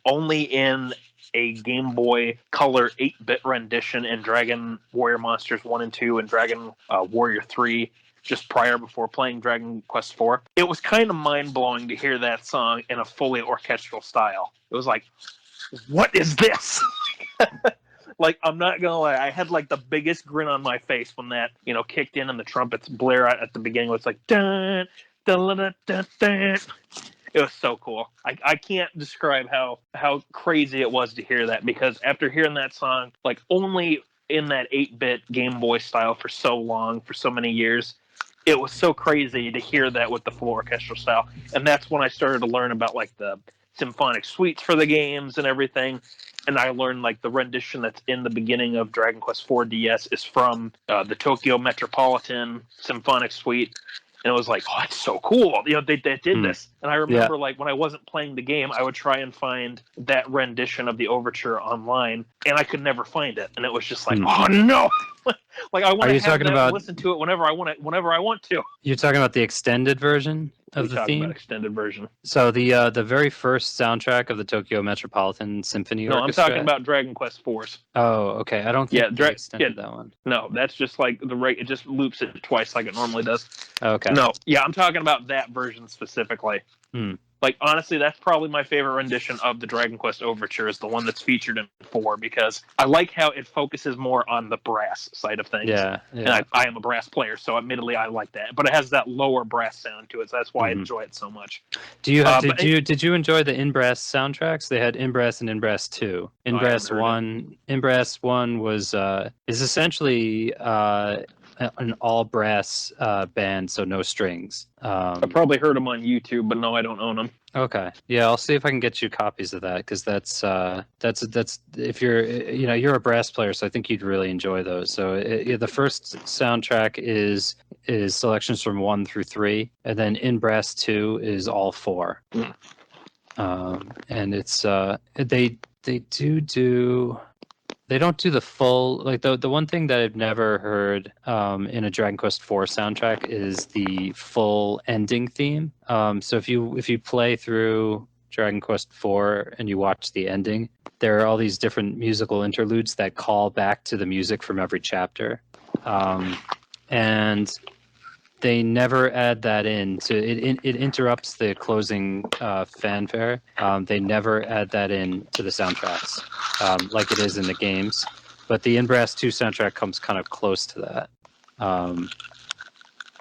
S2: only in a Game Boy Color 8-bit rendition in Dragon Warrior Monsters 1 and 2 and Dragon Warrior 3, just before playing Dragon Quest 4, it was kind of mind-blowing to hear that song in a fully orchestral style. It was like, what is this? Like, I'm not gonna lie, I had like the biggest grin on my face when that kicked in and the trumpets blare out at the beginning. It's like dun, dun, dun, dun, dun. It was so cool. I can't describe how crazy it was to hear that, because after hearing that song like only in that 8-bit Game Boy style for so long, for so many years, it was so crazy to hear that with the full orchestral style. And that's when I started to learn about like the symphonic suites for the games and everything. And I learned like the rendition that's in the beginning of Dragon Quest 4 DS is from the Tokyo Metropolitan Symphonic Suite. And it was like, oh, that's so cool. They did this. And I remember like when I wasn't playing the game, I would try and find that rendition of the overture online, and I could never find it. And it was just like, oh no. Like I want to have that and listen to it whenever I want to.
S1: You're talking about the extended version of the theme?
S2: About extended version.
S1: So the very first soundtrack of the Tokyo Metropolitan Symphony Orchestra?
S2: No, I'm talking about Dragon Quest 4's.
S1: Oh, okay. I don't think they extended that one.
S2: No, that's just like it just loops it twice like it normally does.
S1: Okay.
S2: No, yeah, I'm talking about that version specifically. Like, honestly, that's probably my favorite rendition of the Dragon Quest Overture, is the one that's featured in 4, because I like how it focuses more on the brass side of things.
S1: Yeah.
S2: And I am a brass player, so admittedly I like that. But it has that lower brass sound to it, so that's why I enjoy it so much.
S1: Did you enjoy the in-brass soundtracks? They had in-brass and in-brass 2. In-brass 1 was is essentially an all brass band, so no strings.
S2: I probably heard them on YouTube, but no, I don't own them.
S1: Okay, yeah, I'll see if I can get you copies of that, because that's if you're a brass player, so I think you'd really enjoy those. So the first soundtrack is selections from 1 through 3, and then in brass 2 is all 4. And it's they don't do the full, like the one thing that I've never heard in a Dragon Quest IV soundtrack is the full ending theme. So if you play through Dragon Quest IV and you watch the ending, there are all these different musical interludes that call back to the music from every chapter, and they never add that in. So it interrupts the closing fanfare. They never add that in to the soundtracks like it is in the games. But the In Brass 2 soundtrack comes kind of close to that,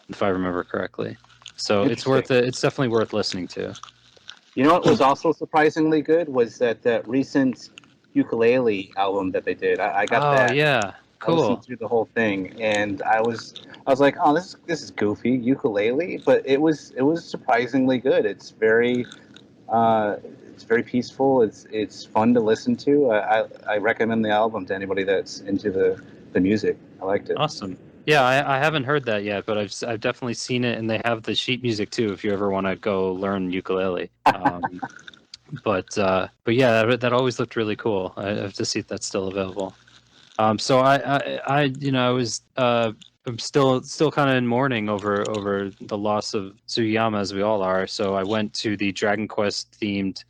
S1: if I remember correctly. So it's definitely worth listening to.
S3: You know what was also surprisingly good was that recent ukulele album that they did. I got that.
S1: Oh yeah. Cool.
S3: I listened through the whole thing, and I was like, oh, this is goofy ukulele, but it was surprisingly good. It's very peaceful. It's fun to listen to. I recommend the album to anybody that's into the music. I liked it.
S1: Awesome. Yeah, I haven't heard that yet, but I've definitely seen it, and they have the sheet music too. If you ever want to go learn ukulele. But yeah, that always looked really cool. I have to see if that's still available. So I was I'm still kind of in mourning over the loss of Sugiyama, as we all are. So I went to the Dragon Quest themed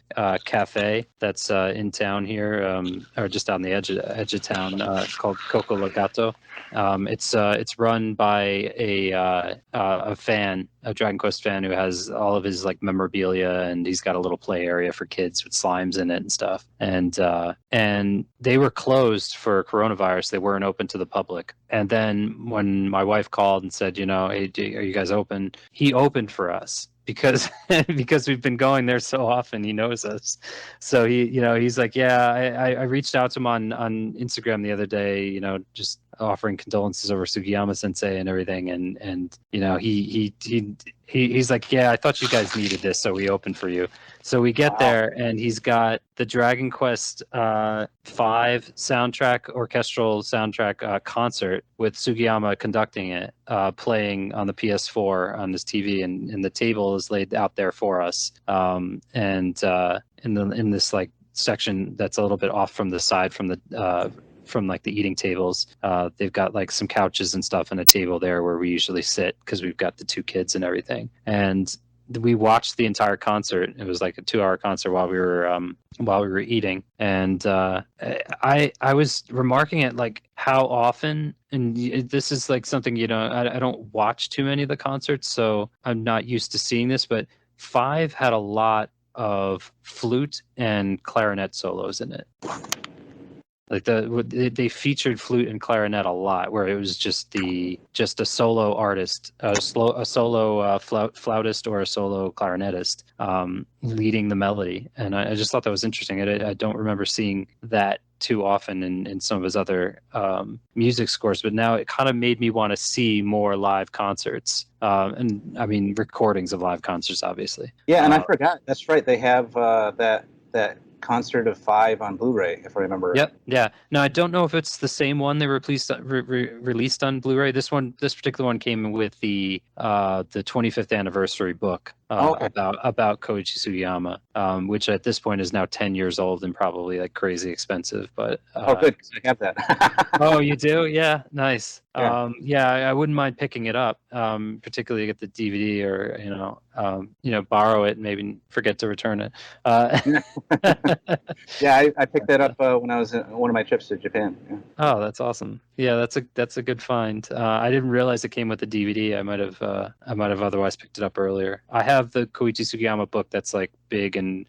S1: cafe that's in town here, or just on the edge of town. It's called Coco Legato. It's run by a fan, a Dragon Quest fan, who has all of his like memorabilia, and he's got a little play area for kids with slimes in it and stuff. And they were closed for coronavirus. They weren't open to the public. And then when my wife called and said, hey, are you guys open? He opened for us because we've been going there so often. He knows us. So he's like, yeah, I reached out to him on Instagram the other day, just offering condolences over Sugiyama Sensei and everything. And he's like, yeah, I thought you guys needed this, so we opened for you. So we get there, and he's got the Dragon Quest 5 orchestral soundtrack concert with Sugiyama conducting it, playing on the PS4 on his TV, and the table is laid out there for us. And in this like section that's a little bit off from the side from like the eating tables, they've got like some couches and stuff and a table there where we usually sit because we've got the 2 kids and everything. And we watched the entire concert. It was like a 2-hour concert while we were eating. And I was remarking at like how often, and this is like something, I don't watch too many of the concerts, so I'm not used to seeing this, but 5 had a lot of flute and clarinet solos in it. Like they featured flute and clarinet a lot, where it was just a solo artist, a solo flautist or a solo clarinetist leading the melody, and I just thought that was interesting. I don't remember seeing that too often in some of his other music scores, but now it kind of made me want to see more live concerts, and I mean recordings of live concerts, obviously.
S3: Yeah, and I forgot. That's right. They have that concert of 5 on Blu-ray, if I remember.
S1: Yep. Yeah. No, I don't know if it's the same one they released on Blu-ray. This particular one came with the 25th anniversary book about Koichi Sugiyama, which at this point is now 10 years old and probably like crazy expensive. But
S3: good, 'cause I have that.
S1: Oh, you do? Yeah, nice.
S3: Yeah.
S1: I wouldn't mind picking it up, particularly get the DVD or borrow it and maybe forget to return it.
S3: Yeah, I picked that up when I was in one of my trips to Japan. Yeah.
S1: Oh, that's awesome. Yeah, that's a good find. I didn't realize it came with the DVD. I might have otherwise picked it up earlier. I have the Koichi Sugiyama book that's like big and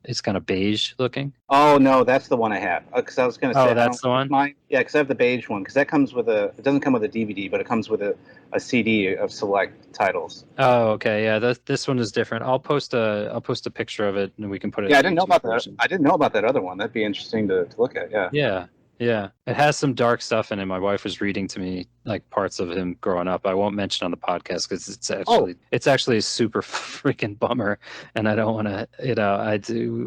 S1: it's kind of beige looking.
S3: Oh no, that's the one I have. Because I was going to say,
S1: that's the one.
S3: Yeah, because I have the beige one. Because that comes with it doesn't come with a DVD, but it comes with a CD of select titles.
S1: Oh, okay, yeah. This one is different. I'll post a picture of it, and we can put it.
S3: Yeah, I didn't know about that. I didn't know about that other one. That'd be interesting to look at. Yeah.
S1: Yeah. Yeah, it has some dark stuff in it. My wife was reading to me like parts of him growing up. I won't mention on the podcast because it's actually a super freaking bummer, and I don't want to.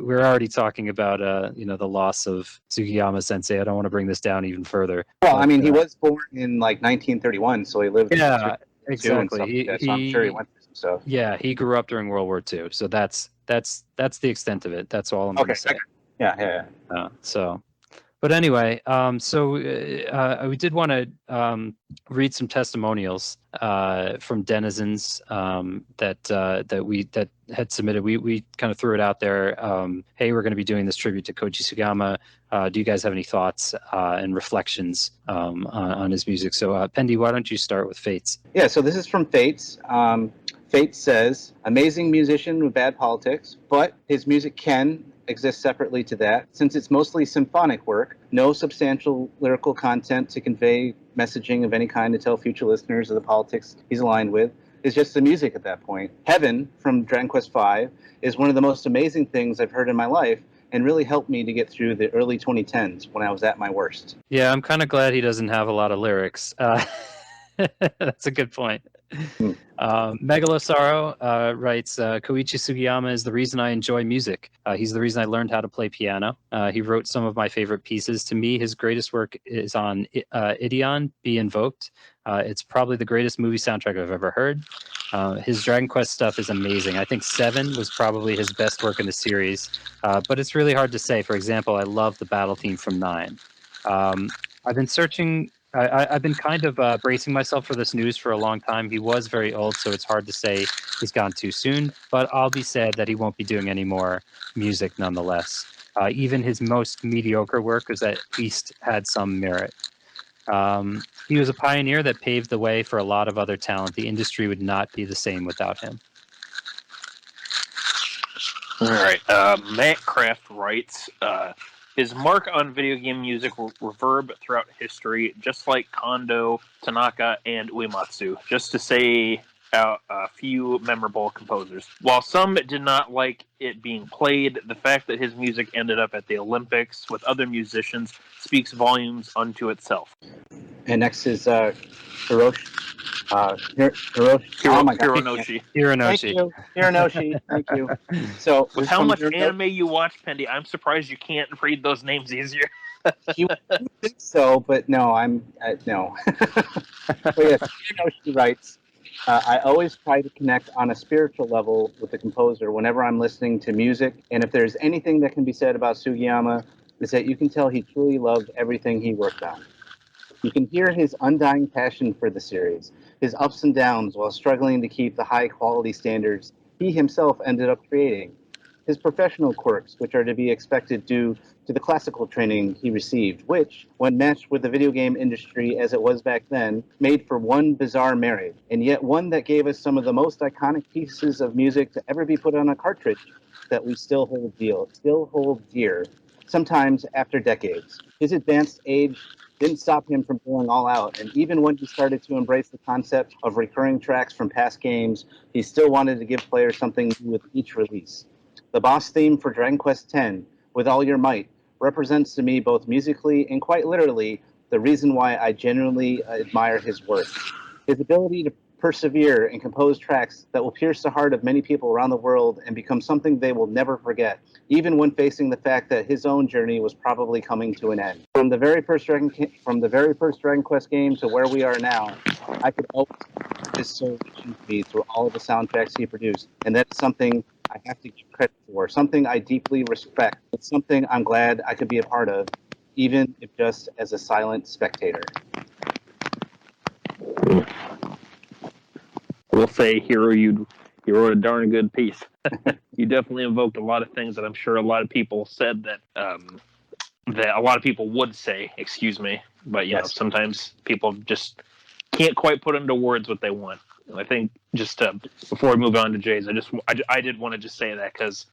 S1: We're already talking about the loss of Sugiyama Sensei. I don't want to bring this down even further.
S3: Well, I mean, he was born in like 1931, so he lived.
S1: Yeah, exactly.
S3: So I'm sure he went through some stuff.
S1: Yeah, he grew up during World War II, so that's the extent of it. That's all I'm going to say.
S3: Yeah.
S1: But anyway, so we did want to read some testimonials from denizens that had submitted. We kind of threw it out there. Hey, we're going to be doing this tribute to Koichi Sugiyama. Do you guys have any thoughts and reflections on his music? So, Pendy, why don't you start with Fates?
S3: Yeah, so this is from Fates. Fates says, amazing musician with bad politics, but his music can exist separately to that, since it's mostly symphonic work, no substantial lyrical content to convey messaging of any kind to tell future listeners of the politics he's aligned with. It's just the music at that point. Heaven from Dragon Quest V is one of the most amazing things I've heard in my life, and really helped me to get through the early 2010s when I was at my worst.
S1: Yeah, I'm kind of glad he doesn't have a lot of lyrics. That's a good point. Megalosaro writes, Koichi Sugiyama is the reason I enjoy music. He's the reason I learned how to play piano. He wrote some of my favorite pieces. To me, his greatest work is on Ideon, Be Invoked. It's probably the greatest movie soundtrack I've ever heard. His Dragon Quest stuff is amazing. I think 7 was probably his best work in the series, but it's really hard to say. For example, I love the battle theme from 9. I've been searching. I've been kind of bracing myself for this news for a long time. He was very old, so it's hard to say he's gone too soon. But I'll be sad that he won't be doing any more music nonetheless. Even his most mediocre work has at least had some merit. He was a pioneer that paved the way for a lot of other talent. The industry would not be the same without him.
S2: All right. Matt Kraft writes, his mark on video game music will reverb throughout history, just like Kondo, Tanaka, and Uematsu, just to say a few memorable composers. While some did not like it being played, the fact that his music ended up at the Olympics with other musicians speaks volumes unto itself.
S3: And next is Hiroshi. Oh my God.
S2: Hironoshi.
S1: Hironoshi.
S3: Hironoshi. Thank you. So
S2: With how much anime you watch, Pendy, I'm surprised you can't read those names easier.
S3: You think so, but no, no. But yes, Hironoshi writes, I always try to connect on a spiritual level with the composer whenever I'm listening to music, and if there's anything that can be said about Sugiyama, is that you can tell he truly loved everything he worked on. You can hear his undying passion for the series, his ups and downs while struggling to keep the high quality standards he himself ended up creating, his professional quirks, which are to be expected due to the classical training he received, which, when matched with the video game industry as it was back then, made for one bizarre marriage, and yet one that gave us some of the most iconic pieces of music to ever be put on a cartridge that we still hold dear, sometimes after decades. His advanced age didn't stop him from going all out, and even when he started to embrace the concept of recurring tracks from past games, he still wanted to give players something new with each release. The boss theme for Dragon Quest X, With All Your Might, represents to me both musically and quite literally the reason why I genuinely admire his work. His ability to persevere and compose tracks that will pierce the heart of many people around the world and become something they will never forget, even when facing the fact that his own journey was probably coming to an end. From the very first Dragon Quest game to where we are now, I could always his soul reaching to me through all of the soundtracks he produced, and that's something I have to give credit for, something I deeply respect. It's something I'm glad I could be a part of, even if just as a silent spectator.
S2: We'll say, Hero, you wrote a darn good piece. You definitely invoked a lot of things that I'm sure a lot of people said that a lot of people would say. Excuse me, but you know, sometimes people just can't quite put into words what they want. And I think just before we move on to Jay's, I did want to just say that because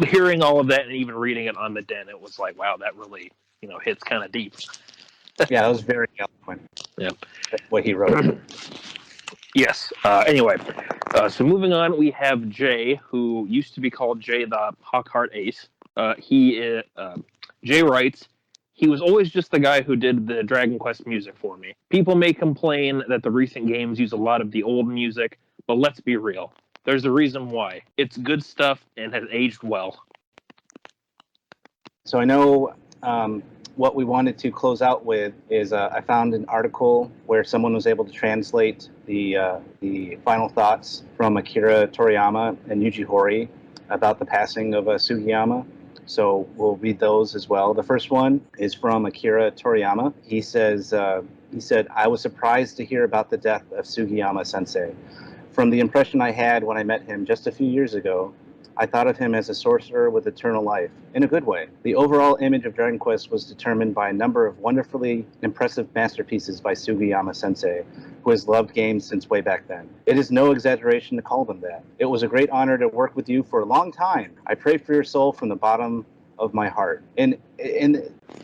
S2: hearing all of that and even reading it on the Den, it was like, wow, that really hits kind of deep.
S3: Yeah, that was very eloquent.
S2: Yeah,
S3: what he wrote.
S2: Yes. Anyway, so moving on, we have Jay, who used to be called Jay the Hawkheart Ace. Jay writes, he was always just the guy who did the Dragon Quest music for me. People may complain that the recent games use a lot of the old music, but let's be real. There's a reason why. It's good stuff and has aged well.
S3: So I know what we wanted to close out with is I found an article where someone was able to translate the final thoughts from Akira Toriyama and Yuji Horii about the passing of Sugiyama. So we'll read those as well. The first one is from Akira Toriyama. He said, I was surprised to hear about the death of Sugiyama sensei. From the impression I had when I met him just a few years ago, I thought of him as a sorcerer with eternal life, in a good way. The overall image of Dragon Quest was determined by a number of wonderfully impressive masterpieces by Sugiyama sensei, who has loved games since way back then. It is no exaggeration to call them that. It was a great honor to work with you for a long time. I pray for your soul from the bottom of my heart. And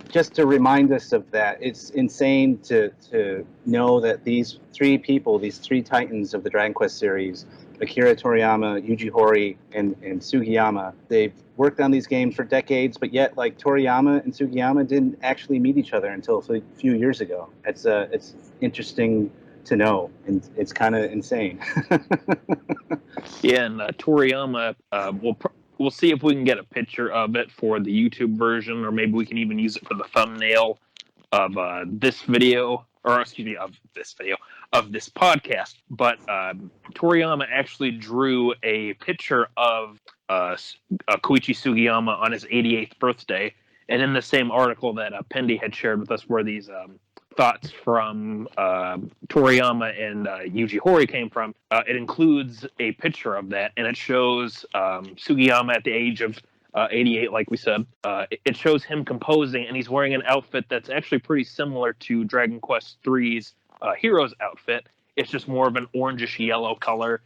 S3: just to remind us of that, it's insane to know that these three people, these three titans of the Dragon Quest series, Akira Toriyama, Yuji Horii, and Sugiyama, they've worked on these games for decades, but yet, like, Toriyama and Sugiyama didn't actually meet each other until a few years ago. It's interesting to know, and it's kind of insane.
S2: Yeah, and Toriyama, we'll see if we can get a picture of it for the YouTube version, or maybe we can even use it for the thumbnail of this video, or excuse me, of this podcast. But Toriyama actually drew a picture of Koichi Sugiyama on his 88th birthday, And in the same article that Pendy had shared with us, where these thoughts from Toriyama and Yuji Horii came from, it includes a picture of that, and it shows Sugiyama at the age of 88, like we said. It shows him composing, and he's wearing an outfit that's actually pretty similar to Dragon Quest III's Hero's outfit. It's just more of an orangish yellow color.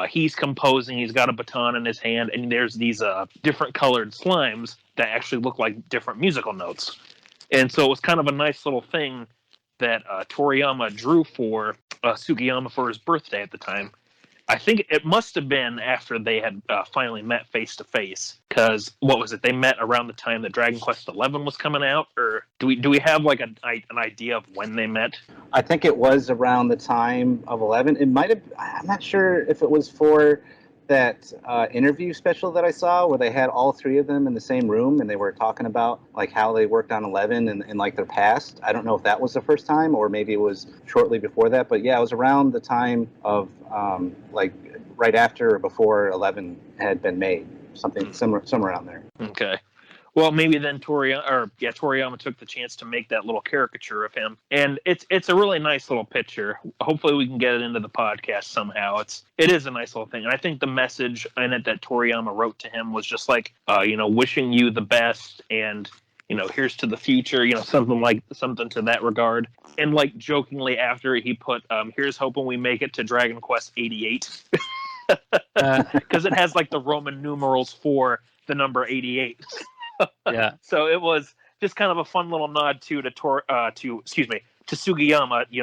S2: He's composing, he's got a baton in his hand, and there's these different colored slimes that actually look like different musical notes. And so it was kind of a nice little thing that Toriyama drew for Sugiyama for his birthday at the time. I think it must have been after they had finally met face to face, because what was it? They met around the time that Dragon Quest XI was coming out, or do we have like an idea of when they met?
S3: I think it was around the time of 11. It might have. I'm not sure if it was for that interview special that I saw where they had all three of them in the same room and they were talking about like how they worked on 11 and like their past. I don't know if that was the first time or maybe it was shortly before that, but yeah, it was around the time of like right after or before 11 had been made, something somewhere around there.
S2: Okay. Well, maybe then Toriyama took the chance to make that little caricature of him, and it's a really nice little picture. Hopefully, we can get it into the podcast somehow. It is a nice little thing, and I think the message in it that Toriyama wrote to him was just like, wishing you the best, and here's to the future, something to that regard. And like jokingly after he put, here's hoping we make it to Dragon Quest 88, because it has like the Roman numerals for the number 88.
S1: Yeah.
S2: So it was just kind of a fun little nod to Sugiyama,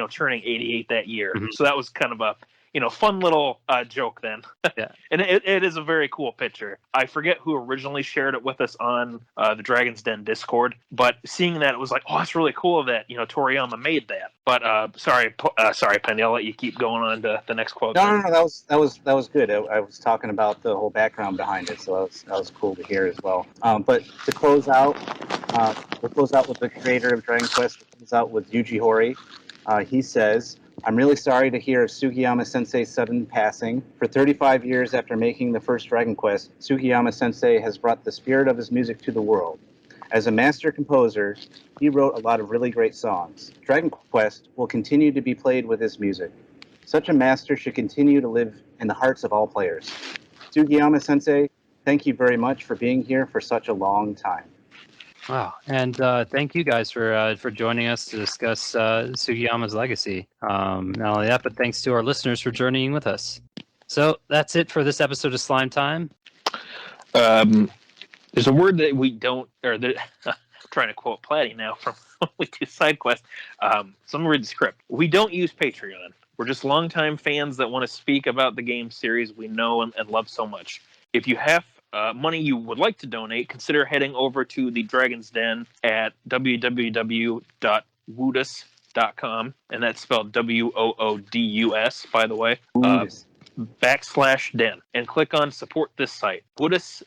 S2: turning 88 that year.
S1: Mm-hmm.
S2: So that was kind of a fun little joke then.
S1: Yeah.
S2: And it is a very cool picture. I forget who originally shared it with us on the Dragon's Den Discord, but seeing that, it was like, oh, that's really cool that Toriyama made that. But sorry, Penny, I'll let you keep going on to the next quote.
S3: No, that was good. I was talking about the whole background behind it, so that was cool to hear as well. But to close out, we'll close out with the creator of Dragon Quest. We'll close out with Yuji Horii. He says, I'm really sorry to hear of Sugiyama Sensei's sudden passing. For 35 years after making the first Dragon Quest, Sugiyama Sensei has brought the spirit of his music to the world. As a master composer, he wrote a lot of really great songs. Dragon Quest will continue to be played with his music. Such a master should continue to live in the hearts of all players. Sugiyama Sensei, thank you very much for being here for such a long time.
S1: Wow, and thank you guys for joining us to discuss Sugiyama's legacy. Not only that, but thanks to our listeners for journeying with us. So that's it for this episode of Slime Time.
S2: There's a word that we don't, I'm trying to quote Platty now from We Do Side Quest. So I'm going to read the script. We don't use Patreon. We're just longtime fans that want to speak about the game series we know and love so much. If you have money you would like to donate, consider heading over to the Dragon's Den at www.woodus.com, and that's spelled WOODUS, by the way, /den, and click on support this site. Woodus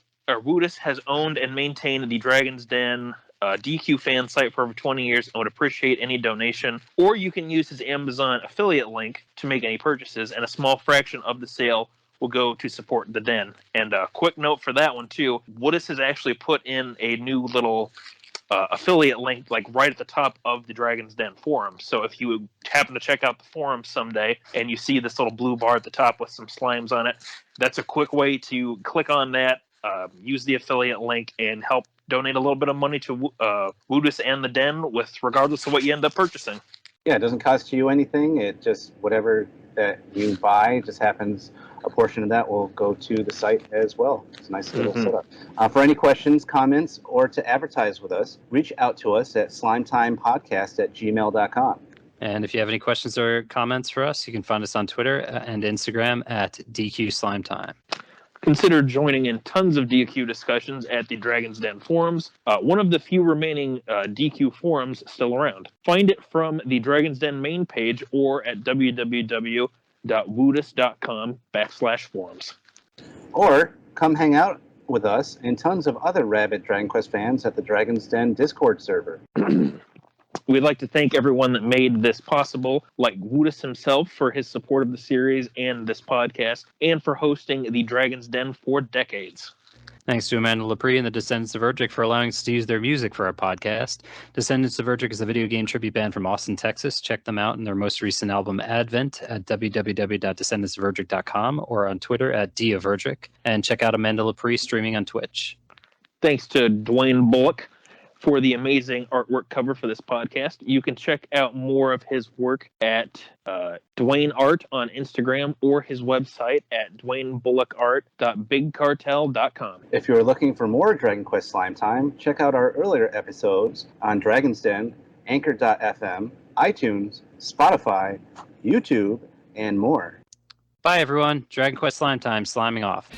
S2: has owned and maintained the Dragon's Den DQ fan site for over 20 years and would appreciate any donation, or you can use his Amazon affiliate link to make any purchases, and a small fraction of the sale will go to support the Den. And a quick note for that one too, Woodus has actually put in a new little affiliate link like right at the top of the Dragon's Den forum. So if you happen to check out the forum someday and you see this little blue bar at the top with some slimes on it, that's a quick way to click on that, use the affiliate link, and help donate a little bit of money to Woodus and the Den, with regardless of what you end up purchasing.
S3: Yeah, it doesn't cost you anything. It just, whatever that you buy, just happens, a portion of that will go to the site as well. It's a nice little setup. For any questions, comments, or to advertise with us, reach out to us at slimetimepodcast@gmail.com.
S1: And if you have any questions or comments for us, you can find us on Twitter and Instagram at DQSlimeTime.
S2: Consider joining in tons of DQ discussions at the Dragon's Den forums, one of the few remaining DQ forums still around. Find it from the Dragon's Den main page or at www.woodus.com/forums.
S3: Or come hang out with us and tons of other rabid Dragon Quest fans at the Dragon's Den Discord server.
S2: We'd like to thank everyone that made this possible, like Woodus himself for his support of the series and this podcast, and for hosting the Dragon's Den for decades.
S1: Thanks to Amanda Lepre and the Descendants of Urgic for allowing us to use their music for our podcast. Descendants of Urgic is a video game tribute band from Austin, Texas. Check them out in their most recent album, Advent, at www.descendantsofurgic.com or on Twitter at @DofUrgic. And check out Amanda Lepre streaming on Twitch.
S2: Thanks to Dwayne Bullock for the amazing artwork cover for this podcast. You can check out more of his work at Dwayne Art on Instagram or his website at dwaynebullocart.bigcartel.com.
S3: If you're looking for more Dragon Quest Slime Time, check out our earlier episodes on Dragon's Den, Anchor.fm, iTunes, Spotify, YouTube, and more.
S1: Bye, everyone. Dragon Quest Slime Time, sliming off.